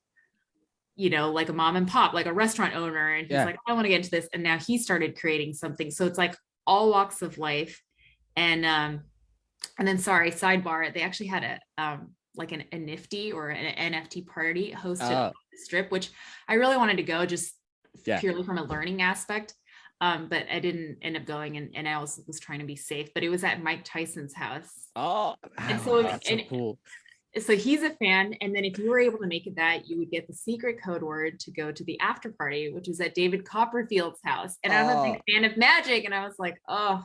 you know, like a mom and pop, like a restaurant owner, and he's like, I want to get into this, and now he started creating something. So it's like all walks of life. And then, sorry, sidebar, they actually had like a Nifty or an NFT party hosted on the Strip, which I really wanted to go just purely from a learning aspect. But I didn't end up going, and I was trying to be safe, but it was at Mike Tyson's house. Oh, and so that's so cool. So he's a fan. And then if you were able to make it that, you would get the secret code word to go to the after party, which is at David Copperfield's house. And I'm a big fan of magic. And I was like, oh,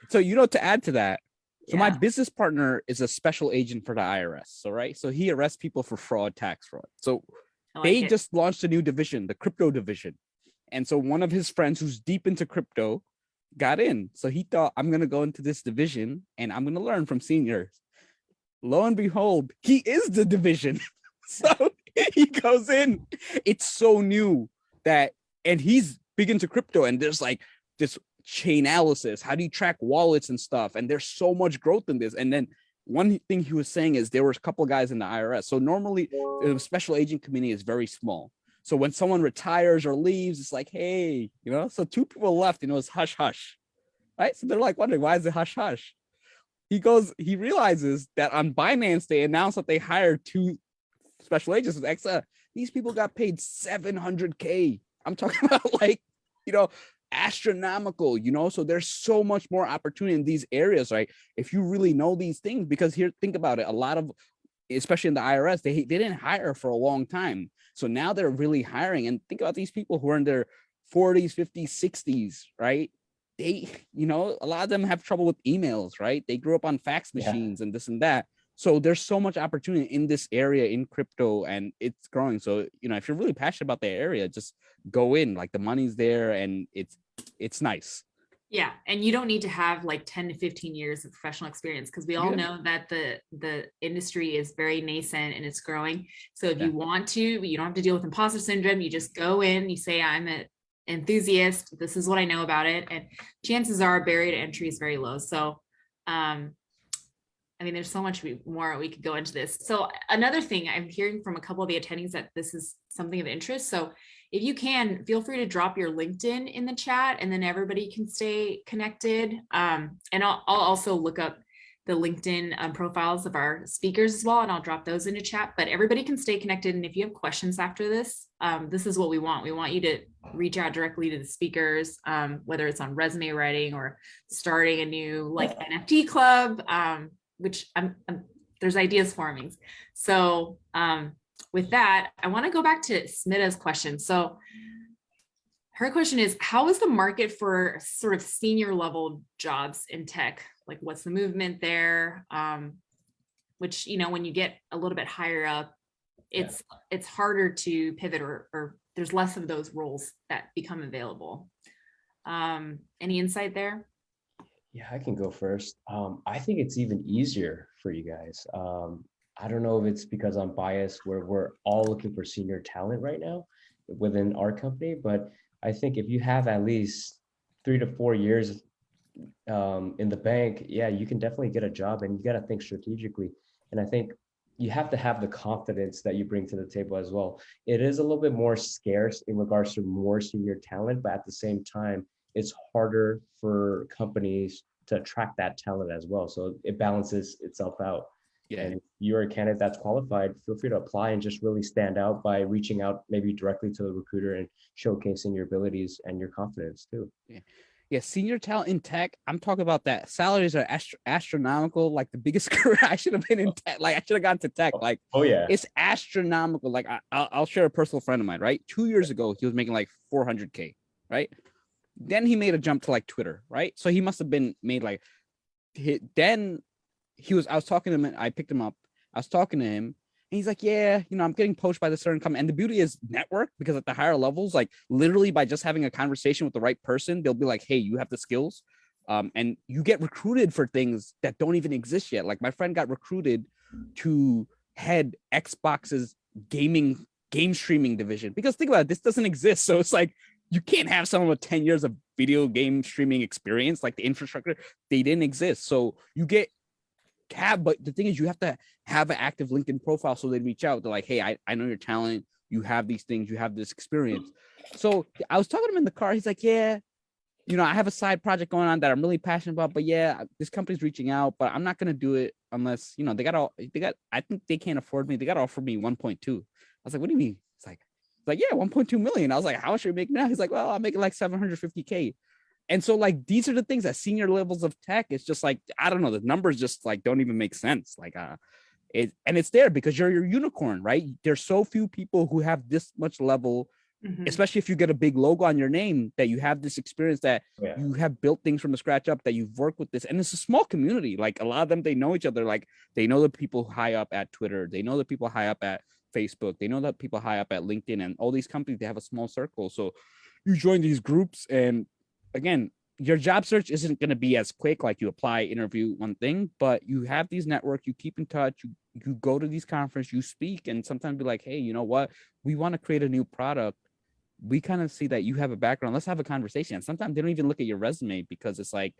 So, to add to that, so my yeah. business partner is a special agent for the IRS. So, right. So he arrests people for fraud, tax fraud. So they just launched a new division, the crypto division. And so one of his friends who's deep into crypto got in. So he thought, I'm going to go into this division and I'm going to learn from seniors. Lo and behold, he is the division. So he goes in. It's so new and he's big into crypto, and there's like this chain analysis. How do you track wallets and stuff? And there's so much growth in this. And then one thing he was saying is there were a couple of guys in the IRS. So normally the special agent community is very small. So when someone retires or leaves, it's like, hey, so two people left, it's hush hush, right? So they're like wondering, why is it hush hush? He realizes that on Binance, they announced that they hired 2 special agents with XA. These people got paid $700K. I'm talking about astronomical, so there's so much more opportunity in these areas, right? If you really know these things, because here, think about it, a lot of, especially in the IRS, they didn't hire for a long time. So now they're really hiring. And think about these people who are in their 40s, 50s, 60s, right? They, a lot of them have trouble with emails, right? They grew up on fax machines and this and that. So there's so much opportunity in this area in crypto, and it's growing. So, if you're really passionate about the area, just go in, like the money's there and it's nice. Yeah. And you don't need to have like 10 to 15 years of professional experience, because we all know that the industry is very nascent and it's growing. So if you want to, you don't have to deal with imposter syndrome. You just go in, you say, I'm an enthusiast. This is what I know about it. And chances are barrier to entry is very low. So, there's so much more we could go into this. So another thing I'm hearing from a couple of the attendees that this is something of interest. So if you can, feel free to drop your LinkedIn in the chat, and then everybody can stay connected. And I'll also look up the LinkedIn profiles of our speakers as well, and I'll drop those into chat, but everybody can stay connected. And if you have questions after this, this is what we want. We want you to reach out directly to the speakers, whether it's on resume writing or starting a new NFT club, which there's ideas forming. So with that, I want to go back to Smita's question. So her question is, how is the market for sort of senior level jobs in tech? Like, what's the movement there? Which, when you get a little bit higher up, it's harder to pivot, or there's less of those roles that become available. Any insight there? Yeah, I can go first. I think it's even easier for you guys. I don't know if it's because I'm biased, where we're all looking for senior talent right now within our company, but I think if you have at least 3 to 4 years in the bank, you can definitely get a job, and you got to think strategically. And I think you have to have the confidence that you bring to the table as well. It is a little bit more scarce in regards to more senior talent, but at the same time, it's harder for companies to attract that talent as well. So it balances itself out. Yeah. And if you're a candidate that's qualified, feel free to apply and just really stand out by reaching out maybe directly to the recruiter and showcasing your abilities and your confidence too. Yeah, senior talent in tech, I'm talking about that. Salaries are astronomical. Like the biggest career I should have been in tech. Like I should have gone to tech. Like, it's astronomical. Like I'll share a personal friend of mine, right? 2 years ago, he was making like 400K, right? Then he made a jump to like Twitter, right? So he must have been made like, I was talking to him, and I picked him up. I was talking to him, and he's like, yeah, I'm getting poached by the certain company. And the beauty is network, because at the higher levels, like literally by just having a conversation with the right person, they'll be like, hey, you have the skills. And you get recruited for things that don't even exist yet. Like my friend got recruited to head Xbox's game streaming division, because think about it, this doesn't exist. So it's like, you can't have someone with 10 years of video game streaming experience, like the infrastructure, they didn't exist. So but the thing is, you have to have an active LinkedIn profile, so they reach out. They're like, hey, I know your talent. You have these things. You have this experience. So I was talking to him in the car. He's like, yeah, I have a side project going on that I'm really passionate about, but this company's reaching out, but I'm not going to do it unless, I think they can't afford me. They got to offer me 1.2. I was like, what do you mean? It's like, 1.2 million. I was like, how much are you making now? He's like, well, I'm making like 750K. And so like, these are the things at senior levels of tech. It's just like, I don't know, the numbers just like don't even make sense. Like, And it's there because you're a unicorn, right? There's so few people who have this much level, especially if you get a big logo on your name, that you have this experience, that you have built things from the scratch up, that you've worked with this. And it's a small community. Like a lot of them, they know each other. Like they know the people high up at Twitter. They know the people high up at Facebook. They know the people high up at LinkedIn, and all these companies, they have a small circle. So you join these groups, and again, your job search isn't going to be as quick. Like you apply, interview, one thing, but you have these networks, you keep in touch, you go to these conferences, you speak, and sometimes be like, hey, you know what? We want to create a new product. We kind of see that you have a background. Let's have a conversation. And sometimes they don't even look at your resume, because it's like,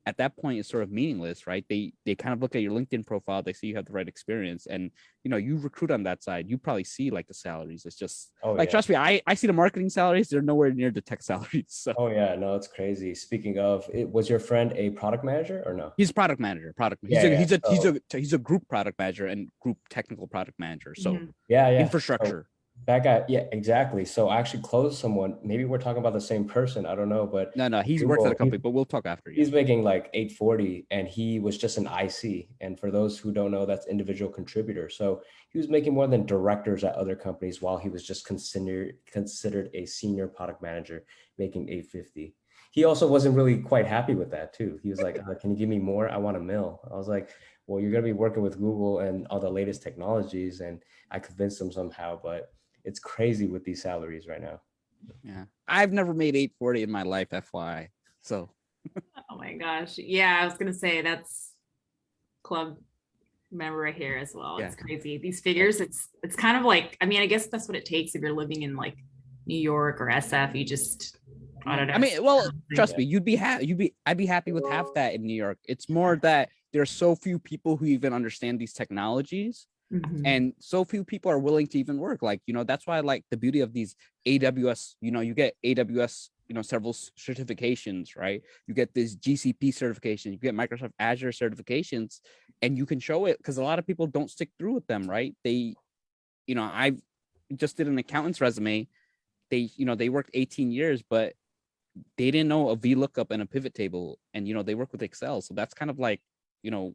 at that point, it's sort of meaningless, right? They kind of look at your LinkedIn profile. They see you have the right experience, and you recruit on that side. You probably see like the salaries. It's just trust me, I see the marketing salaries. They're nowhere near the tech salaries. So. Oh yeah, no, it's crazy. Speaking of, was your friend a product manager or no? He's product manager. He's a group product manager and group technical product manager. So infrastructure. So, that guy, yeah, exactly. So I actually closed someone. Maybe we're talking about the same person. I don't know, but no, he works at a company, but we'll talk after. He's making like 840, and he was just an IC. And for those who don't know, that's individual contributor. So he was making more than directors at other companies, while he was just considered a senior product manager, making 850. He also wasn't really quite happy with that too. He was like, "Can you give me more? I want a mill." I was like, "Well, you're gonna be working with Google and all the latest technologies," and I convinced him somehow, but it's crazy with these salaries right now. Yeah, I've never made 840 in my life, FYI. So. Oh my gosh. Yeah, I was gonna say that's club member right here as well. It's crazy. These figures, it's kind of like, I mean, I guess that's what it takes if you're living in like New York or SF. You just, I don't know. I mean, well, trust me, I'd be happy with half that in New York. It's more that there's so few people who even understand these technologies. And so few people are willing to even work. Like, that's why I like the beauty of these AWS, you get AWS, several certifications, right? You get this GCP certification, you get Microsoft Azure certifications, and you can show it, because a lot of people don't stick through with them, right? I just did an accountant's resume. They worked 18 years, but they didn't know a VLOOKUP and a pivot table, and, they work with Excel. So that's kind of like, you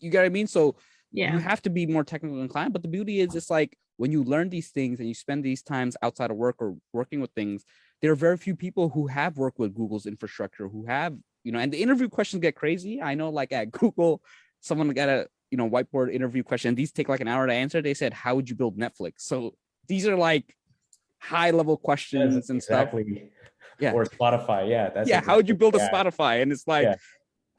get what I mean? So you have to be more technical inclined, but the beauty is, it's like when you learn these things and you spend these times outside of work or working with things, there are very few people who have worked with Google's infrastructure, who have, and the interview questions get crazy. I know, like at Google, someone got a, whiteboard interview question. These take like an hour to answer. They said, how would you build Netflix? So these are like high level questions and stuff. Yeah. Or Spotify. Yeah. How would you build a Spotify? And it's like,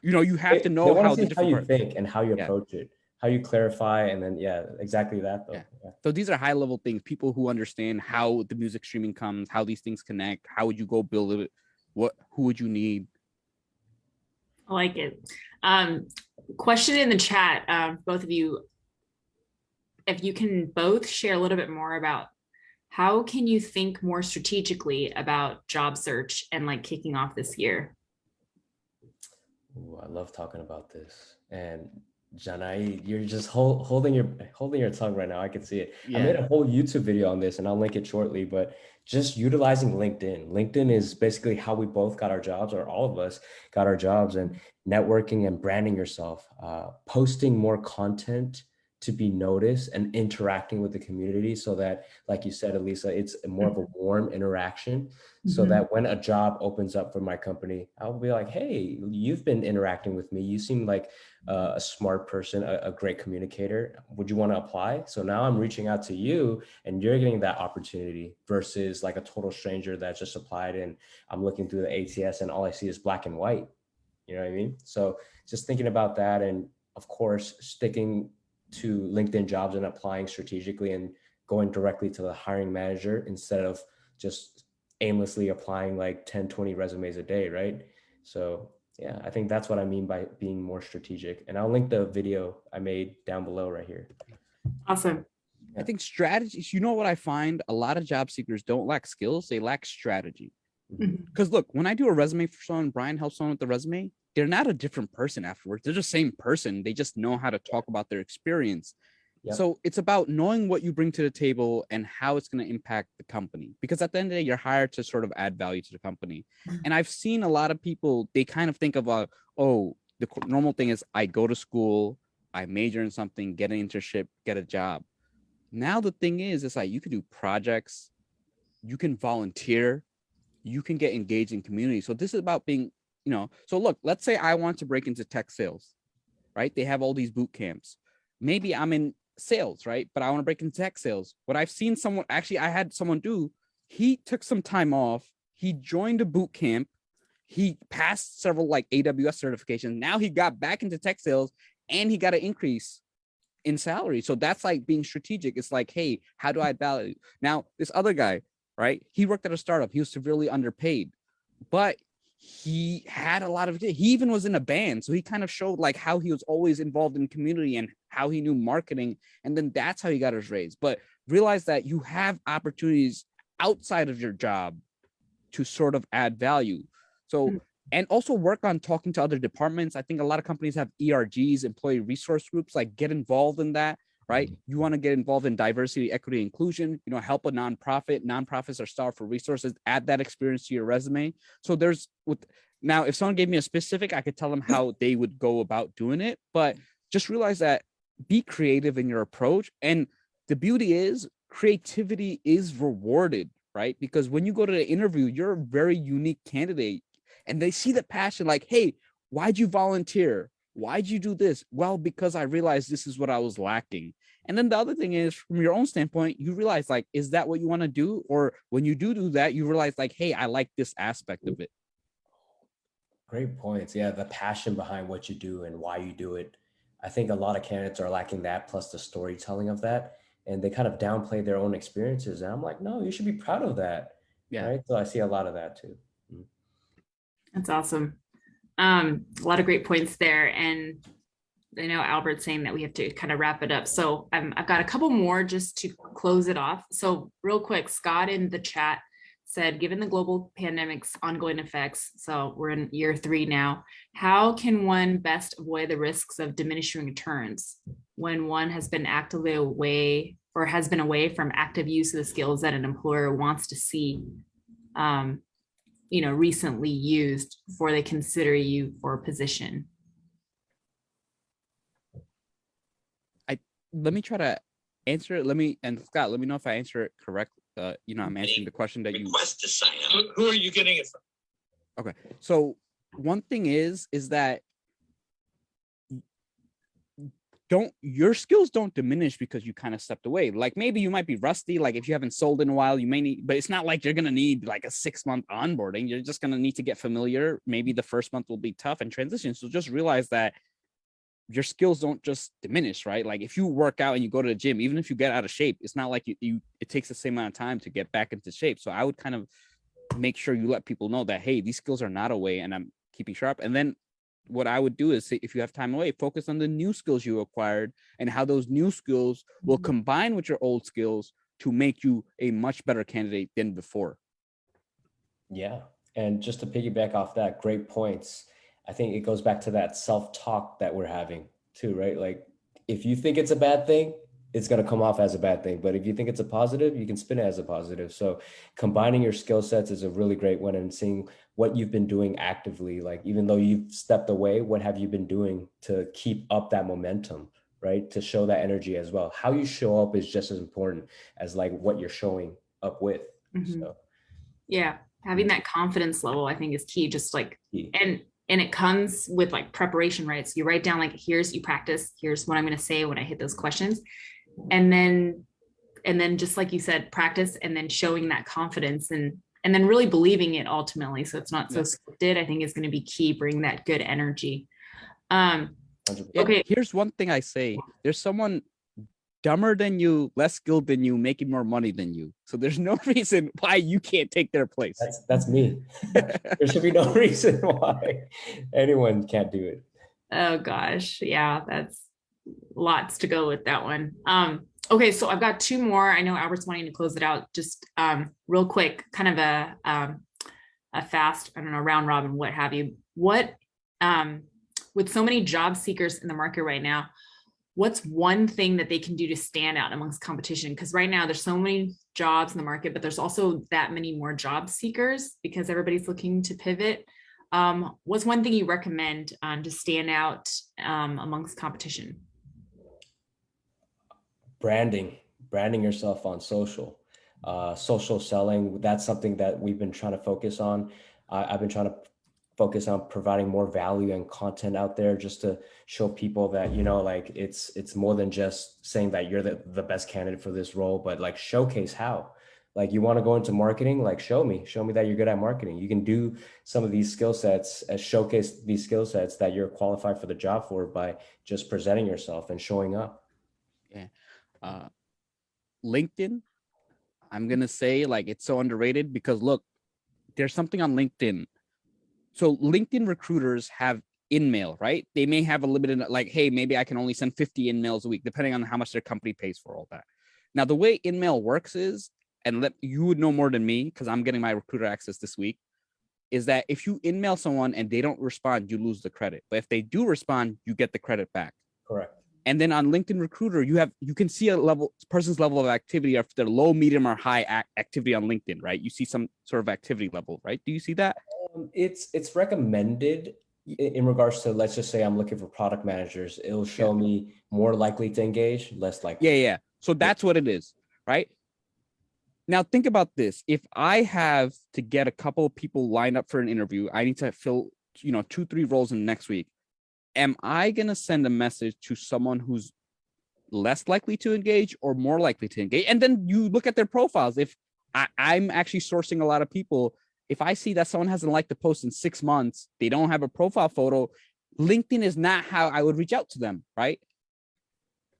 you have to know how you think and how you approach it, how you clarify, and then exactly that though. So these are high level things. People who understand how the music streaming comes, how these things connect, how would you go build it, who would you need? I like it. Question in the chat, both of you, if you can both share a little bit more about how can you think more strategically about job search and like kicking off this year? Ooh, I love talking about this. And Janai, you're just holding your tongue right now. I can see it. I made a whole YouTube video on this, and I'll link it shortly, but just utilizing LinkedIn. LinkedIn is basically how we both got our jobs, or all of us got our jobs, and networking and branding yourself, posting more content to be noticed, and interacting with the community, so that, like you said, Elisa, it's more of a warm interaction, so that when a job opens up for my company, I'll be like, hey, you've been interacting with me. You seem like a smart person, a great communicator. Would you want to apply? So now I'm reaching out to you, and you're getting that opportunity, versus like a total stranger that just applied, and I'm looking through the ATS and all I see is black and white. You know what I mean? So just thinking about that, and of course, sticking to LinkedIn jobs and applying strategically and going directly to the hiring manager, instead of just aimlessly applying like 10, 20 resumes a day, right? So yeah, I think that's what I mean by being more strategic. And I'll link the video I made down below right here. Awesome. I think strategies, what I find, a lot of job seekers don't lack skills, they lack strategy. Because look, when I do a resume for someone, Brian helps someone with the resume, they're not a different person afterwards. They're the same person. They just know how to talk about their experience. So it's about knowing what you bring to the table and how it's going to impact the company. Because at the end of the day, you're hired to sort of add value to the company. And I've seen a lot of people, they kind of think of, the normal thing is I go to school, I major in something, get an internship, get a job. Now the thing is, it's like you can do projects, you can volunteer, you can get engaged in community. So this is about being, so look, let's say I want to break into tech sales, right? They have all these boot camps. Maybe I'm in sales, right? But I want to break into tech sales. What I've seen I had someone do, he took some time off, he joined a boot camp, he passed several like AWS certifications. Now he got back into tech sales and he got an increase in salary. So that's like being strategic. It's like, hey, how do I add value? Now, this other guy, right? He worked at a startup. He was severely underpaid, but he had a lot of, he even was in a band. So he kind of showed like how he was always involved in community and how he knew marketing. And then that's how he got his raise. But realize that you have opportunities outside of your job to sort of add value. So, and also work on talking to other departments. I think a lot of companies have ERGs, employee resource groups, like get involved in that, right? You want to get involved in diversity, equity, inclusion, help a nonprofit. Nonprofits are starved for resources, add that experience to your resume. So now, if someone gave me a specific, I could tell them how they would go about doing it, but just realize that be creative in your approach. And the beauty is creativity is rewarded, right? Because when you go to the interview, you're a very unique candidate and they see the passion like, hey, why'd you volunteer? Why'd you do this? Well, because I realized this is what I was lacking. And then the other thing is, from your own standpoint, you realize like, is that what you want to do? Or when you do that, you realize like, hey, I like this aspect of it. Great points. Yeah, the passion behind what you do and why you do it. I think a lot of candidates are lacking that, plus the storytelling of that. And they kind of downplay their own experiences. And I'm like, no, you should be proud of that. Yeah. Right. So I see a lot of that too. That's awesome. A lot of great points there. And I know Albert's saying that we have to kind of wrap it up. So I've got a couple more just to close it off. So real quick, Scott in the chat said, given the global pandemic's ongoing effects, so we're in year 3 now, how can one best avoid the risks of diminishing returns when one has been actively away or has been away from active use of the skills that an employer wants to see recently used before they consider you for a position? Let me try to answer it. And Scott, let me know if I answer it correctly. I'm answering the question that you request to sign up. Who are you getting it from? Okay. So one thing is that your skills don't diminish because you kind of stepped away. Like maybe you might be rusty. Like if you haven't sold in a while, you may need, but it's not like you're going to need like a 6-month onboarding. You're just going to need to get familiar. Maybe the first month will be tough and transition. So just realize that your skills don't just diminish, right? Like if you work out and you go to the gym, even if you get out of shape, it's not like it takes the same amount of time to get back into shape. So I would kind of make sure you let people know that, hey, these skills are not away and I'm keeping sharp. And then what I would do is say, if you have time away, focus on the new skills you acquired and how those new skills will combine with your old skills to make you a much better candidate than before. Yeah. And just to piggyback off that, great points. I think it goes back to that self-talk that we're having too, right? Like if you think it's a bad thing, it's going to come off as a bad thing. But if you think it's a positive, you can spin it as a positive. So combining your skill sets is a really great one, and seeing what you've been doing actively, like even though you've stepped away, what have you been doing to keep up that momentum, right? To show that energy as well. How you show up is just as important as like what you're showing up with. So yeah, having that confidence level, I think, is key. Just like, and it comes with like preparation, right? So you write down like, you practice, here's what I'm going to say when I hit those questions. And then just like you said, practice and then showing that confidence and then really believing it ultimately. So it's not so scripted, I think is going to be key, bring that good energy. Okay. Here's one thing I say. There's someone dumber than you, less skilled than you, making more money than you. So there's no reason why you can't take their place. That's me. There should be no reason why anyone can't do it. Oh gosh. Yeah, that's lots to go with that one. Okay, so I've got 2 more. I know Albert's wanting to close it out. Just real quick, kind of a fast, I don't know, round robin, what have you. What with so many job seekers in the market right now, what's one thing that they can do to stand out amongst competition? Because right now there's so many jobs in the market, but there's also that many more job seekers because everybody's looking to pivot. What's one thing you recommend to stand out amongst competition? branding yourself on social selling. That's something that we've been trying to focus on. I've been trying to focus on providing more value and content out there just to show people that, like it's more than just saying that you're the best candidate for this role, but like showcase how. Like you want to go into marketing, like show me that you're good at marketing. You can do some of these skill sets, showcase these skill sets that you're qualified for the job for by just presenting yourself and showing up. Yeah. LinkedIn, I'm going to say like it's so underrated because look, there's something on LinkedIn. So LinkedIn recruiters have in-mail, right? They may have a limited, like, hey, maybe I can only send 50 in-mails a week, depending on how much their company pays for all that. Now, the way in-mail works is, and you would know more than me because I'm getting my recruiter access this week, is that if you in-mail someone and they don't respond, you lose the credit. But if they do respond, you get the credit back. Correct. And then on LinkedIn Recruiter, you can see person's level of activity if they're low, medium, or high activity on LinkedIn, right? You see some sort of activity level, right? Do you see that? It's recommended in regards to, let's just say I'm looking for product managers. It'll show me more likely to engage, less likely. Yeah. So that's what it is, right? Now think about this. If I have to get a couple of people lined up for an interview, I need to fill, 2-3 roles in the next week. Am I going to send a message to someone who's less likely to engage or more likely to engage? And then you look at their profiles. If I'm actually sourcing a lot of people, if I see that someone hasn't liked the post in 6 months, they don't have a profile photo, LinkedIn is not how I would reach out to them, right?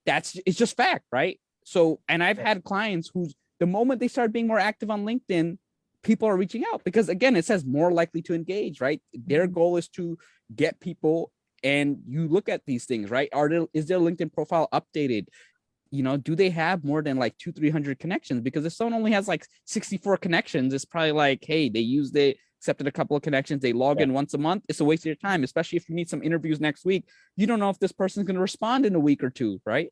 It's just fact, right? So, and I've had clients who's, the moment they start being more active on LinkedIn, people are reaching out because again, it says more likely to engage, right? Their goal is to get people. And you look at these things, right? Is their LinkedIn profile updated? Do they have more than like 200-300 connections? Because if someone only has like 64 connections, it's probably like, hey, they used it, accepted a couple of connections, they log in once a month. It's a waste of your time, especially if you need some interviews next week. You don't know if this person's going to respond in a week or two, right?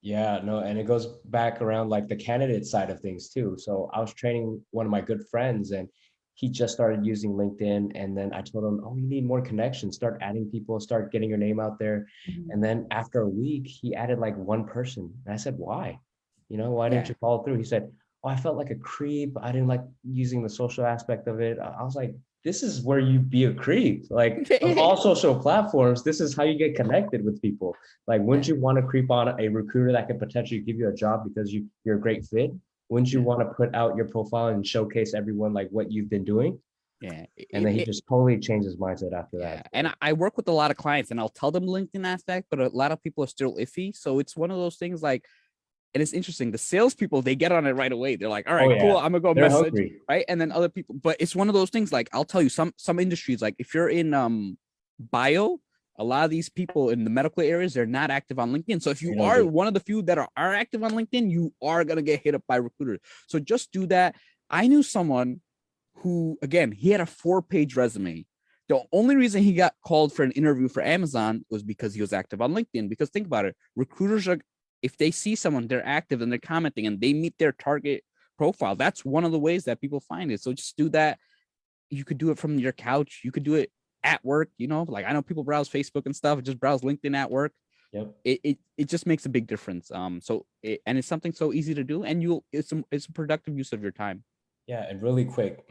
Yeah, no, and it goes back around like the candidate side of things too. So I was training one of my good friends and he just started using LinkedIn. And then I told him, oh, you need more connections, start adding people, start getting your name out there. And then after a week, he added like one person. And I said, why? Why didn't you follow through? He said, oh, I felt like a creep. I didn't like using the social aspect of it. I was like, this is where you be a creep. Like on all social platforms, this is how you get connected with people. Like, wouldn't you want to creep on a recruiter that could potentially give you a job because you're a great fit? Wouldn't you want to put out your profile and showcase everyone like what you've been doing? Yeah. And then he just totally changed his mindset after that. And I work with a lot of clients and I'll tell them LinkedIn aspect, but a lot of people are still iffy. So it's one of those things like, and it's interesting. The salespeople, they get on it right away. They're like, all right, cool. I'm gonna go message, hungry. Right? And then other people, but it's one of those things like, I'll tell you some industries, like if you're in bio, a lot of these people in the medical areas, they're not active on LinkedIn. So if you are one of the few that are active on LinkedIn, you are going to get hit up by recruiters. So just do that. I knew someone who, again, he had a 4-page resume. The only reason he got called for an interview for Amazon was because he was active on LinkedIn. Because think about it, recruiters are, if they see someone, they're active and they're commenting and they meet their target profile. That's one of the ways that people find it. So just do that. You could do it from your couch. You could do it at work, like I know people browse Facebook and stuff, just browse LinkedIn at work. Yep. It just makes a big difference. And it's something so easy to do, and it's a productive use of your time. Yeah, and really quick,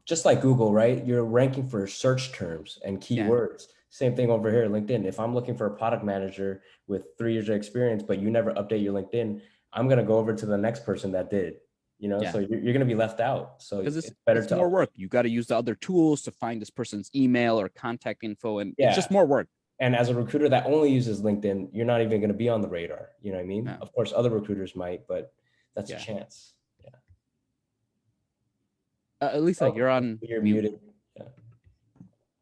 just like Google, right? You're ranking for search terms and keywords. Yeah. Same thing over here, LinkedIn. If I'm looking for a product manager with 3 years of experience, but you never update your LinkedIn, I'm gonna go over to the next person that did. So you're going to be left out. So it's better to more work. You got to use the other tools to find this person's email or contact info. And it's just more work. And as a recruiter that only uses LinkedIn, you're not even going to be on the radar. You know what I mean? No. Of course, other recruiters might, but that's a chance. Yeah. Lisa, you're on. You're muted. Yeah.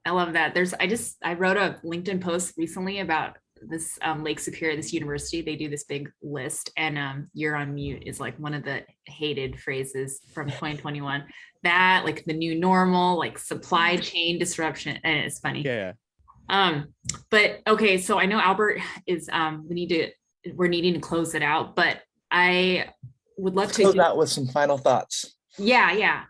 I love that. I wrote a LinkedIn post recently about this Lake Superior, this university. They do this big list, and you're on mute is like one of the hated phrases from 2021. That, like, the new normal, like supply chain disruption, and it's funny. Yeah. But okay, so I know Albert is we're needing to close it out, but I would love to close out with some final thoughts. Yeah.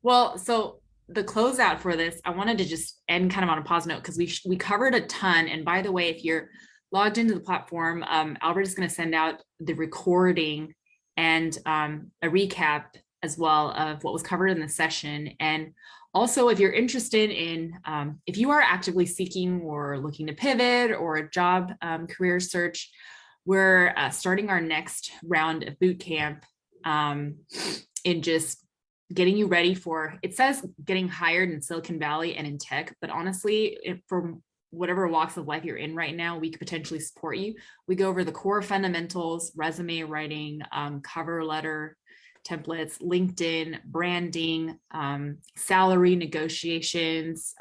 Well, so the closeout for this, I wanted to just end kind of on a positive note because we covered a ton. And by the way, if you're logged into the platform, Albert is going to send out the recording and a recap as well of what was covered in the session. And also, if you're interested in, if you are actively seeking or looking to pivot or a job career search, we're starting our next round of boot camp in just getting you ready for, it says getting hired in Silicon Valley and in tech, but honestly, for whatever walks of life you're in right now, we could potentially support you. We go over the core fundamentals, resume writing, cover letter templates, LinkedIn, branding, salary negotiations,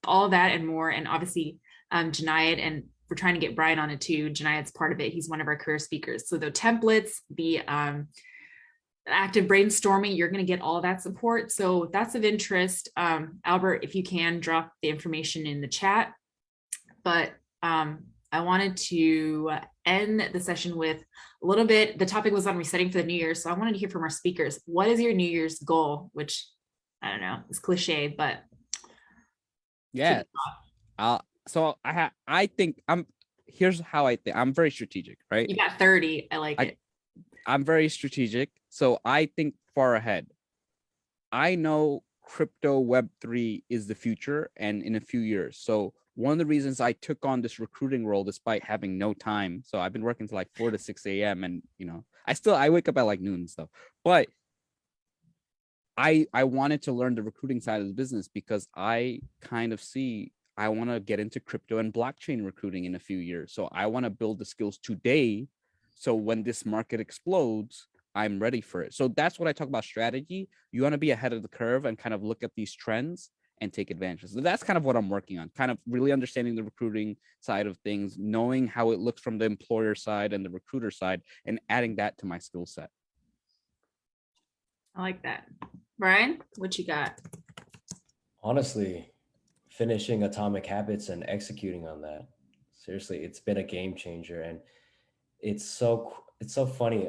all that and more. And obviously, Janayat, and we're trying to get Brian on it too. Janayat's part of it. He's one of our career speakers. So the templates, the active brainstorming, you're going to get all that support. So if that's of interest, Albert, if you can drop the information in the chat. But I wanted to end the session with a little bit, the topic was on resetting for the new year. So I wanted to hear from our speakers. What is your New Year's goal? Which, I don't know, it's cliche, but. Yeah. So I think here's how I think. I'm very strategic, right? You got 30. I like it. I'm very strategic. So I think far ahead. I know crypto Web3 is the future and in a few years. So one of the reasons I took on this recruiting role despite having no time. So I've been working till like 4 to 6 a.m. and I wake up at like noon and stuff. But I wanted to learn the recruiting side of the business because I kind of see I want to get into crypto and blockchain recruiting in a few years. So I want to build the skills today. So when this market explodes, I'm ready for it. So that's what I talk about strategy. You want to be ahead of the curve and kind of look at these trends and take advantage. So that's kind of what I'm working on, kind of really understanding the recruiting side of things, knowing how it looks from the employer side and the recruiter side, and adding that to my skill set. I like that. Brian, what you got? Honestly, finishing Atomic Habits and executing on that. Seriously, it's been a game changer, and it's so funny.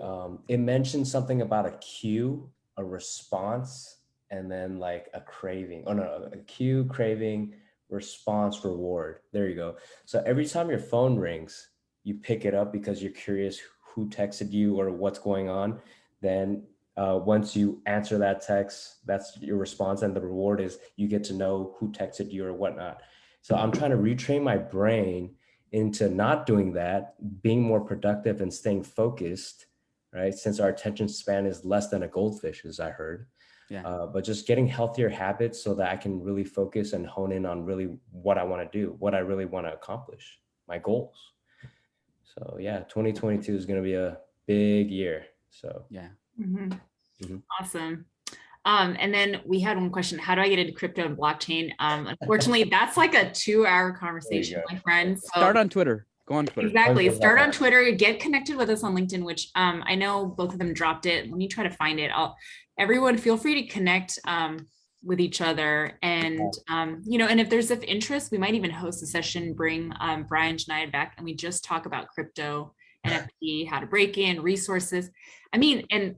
It mentioned something about a cue, a response, and then like a craving. Oh no, a cue, craving, response, reward. There you go. So every time your phone rings, you pick it up because you're curious who texted you or what's going on. Then once you answer that text, that's your response, and the reward is you get to know who texted you or whatnot. So I'm trying to retrain my brain into not doing that, being more productive and staying focused, right? Since our attention span is less than a goldfish, as I heard. Yeah. But just getting healthier habits so that I can really focus and hone in on really what I want to do, what I really want to accomplish, my goals. So yeah, 2022 is going to be a big year. So yeah. Awesome. And then we had one question: how do I get into crypto and blockchain? Unfortunately, that's like a 2-hour conversation, my friend. So start on Twitter. Go on Twitter. Exactly. Start on Twitter. Get connected with us on LinkedIn, which I know both of them dropped it. Let me try to find it. Everyone feel free to connect with each other. And, and if there's of interest, we might even host a session, bring Brian Janayat back, and we just talk about crypto, NFT, how to break in, resources. I mean, and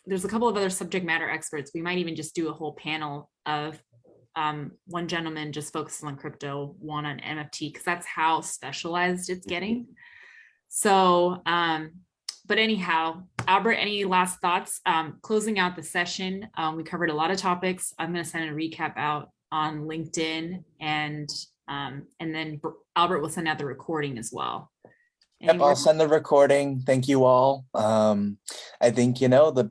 there's a couple of other subject matter experts. We might even just do a whole panel of one gentleman just focuses on crypto, one on NFT, because that's how specialized it's getting. So, but anyhow, Albert, any last thoughts? Closing out the session, we covered a lot of topics. I'm going to send a recap out on LinkedIn, and then Albert will send out the recording as well. Yep, I'll send the recording. Thank you all. I think, the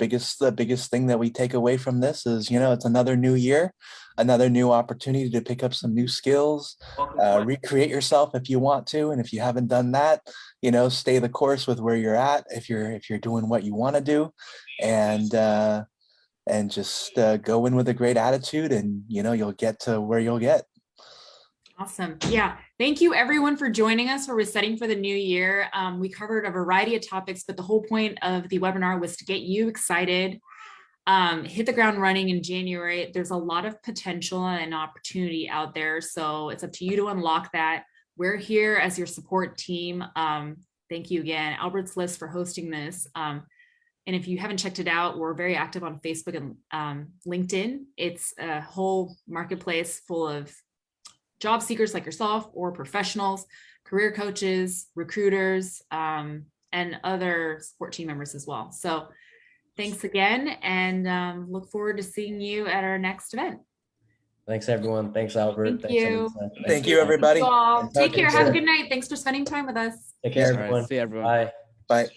biggest thing that we take away from this is, it's another new year, another new opportunity to pick up some new skills, recreate yourself if you want to. And if you haven't done that, stay the course with where you're at, if you're doing what you want to do, and just go in with a great attitude, and, you'll get to where you'll get. Awesome. Yeah. Thank you everyone for joining us for Resetting for the New Year. We covered a variety of topics, but the whole point of the webinar was to get you excited, hit the ground running in January. There's a lot of potential and opportunity out there. So it's up to you to unlock that. We're here as your support team. Thank you again, Albert's List, for hosting this. And if you haven't checked it out, we're very active on Facebook and LinkedIn. It's a whole marketplace full of job seekers like yourself or professionals, career coaches, recruiters, and other support team members as well. So thanks again, and look forward to seeing you at our next event. Thanks, everyone. Thanks, Albert. Thank Thanks, you. Elisa. Thank you, everybody. You all. And Take talk to you care. Have a soon. good night. Thanks for spending time with us. Take care, All right, everyone. see you, everyone. Bye. Bye.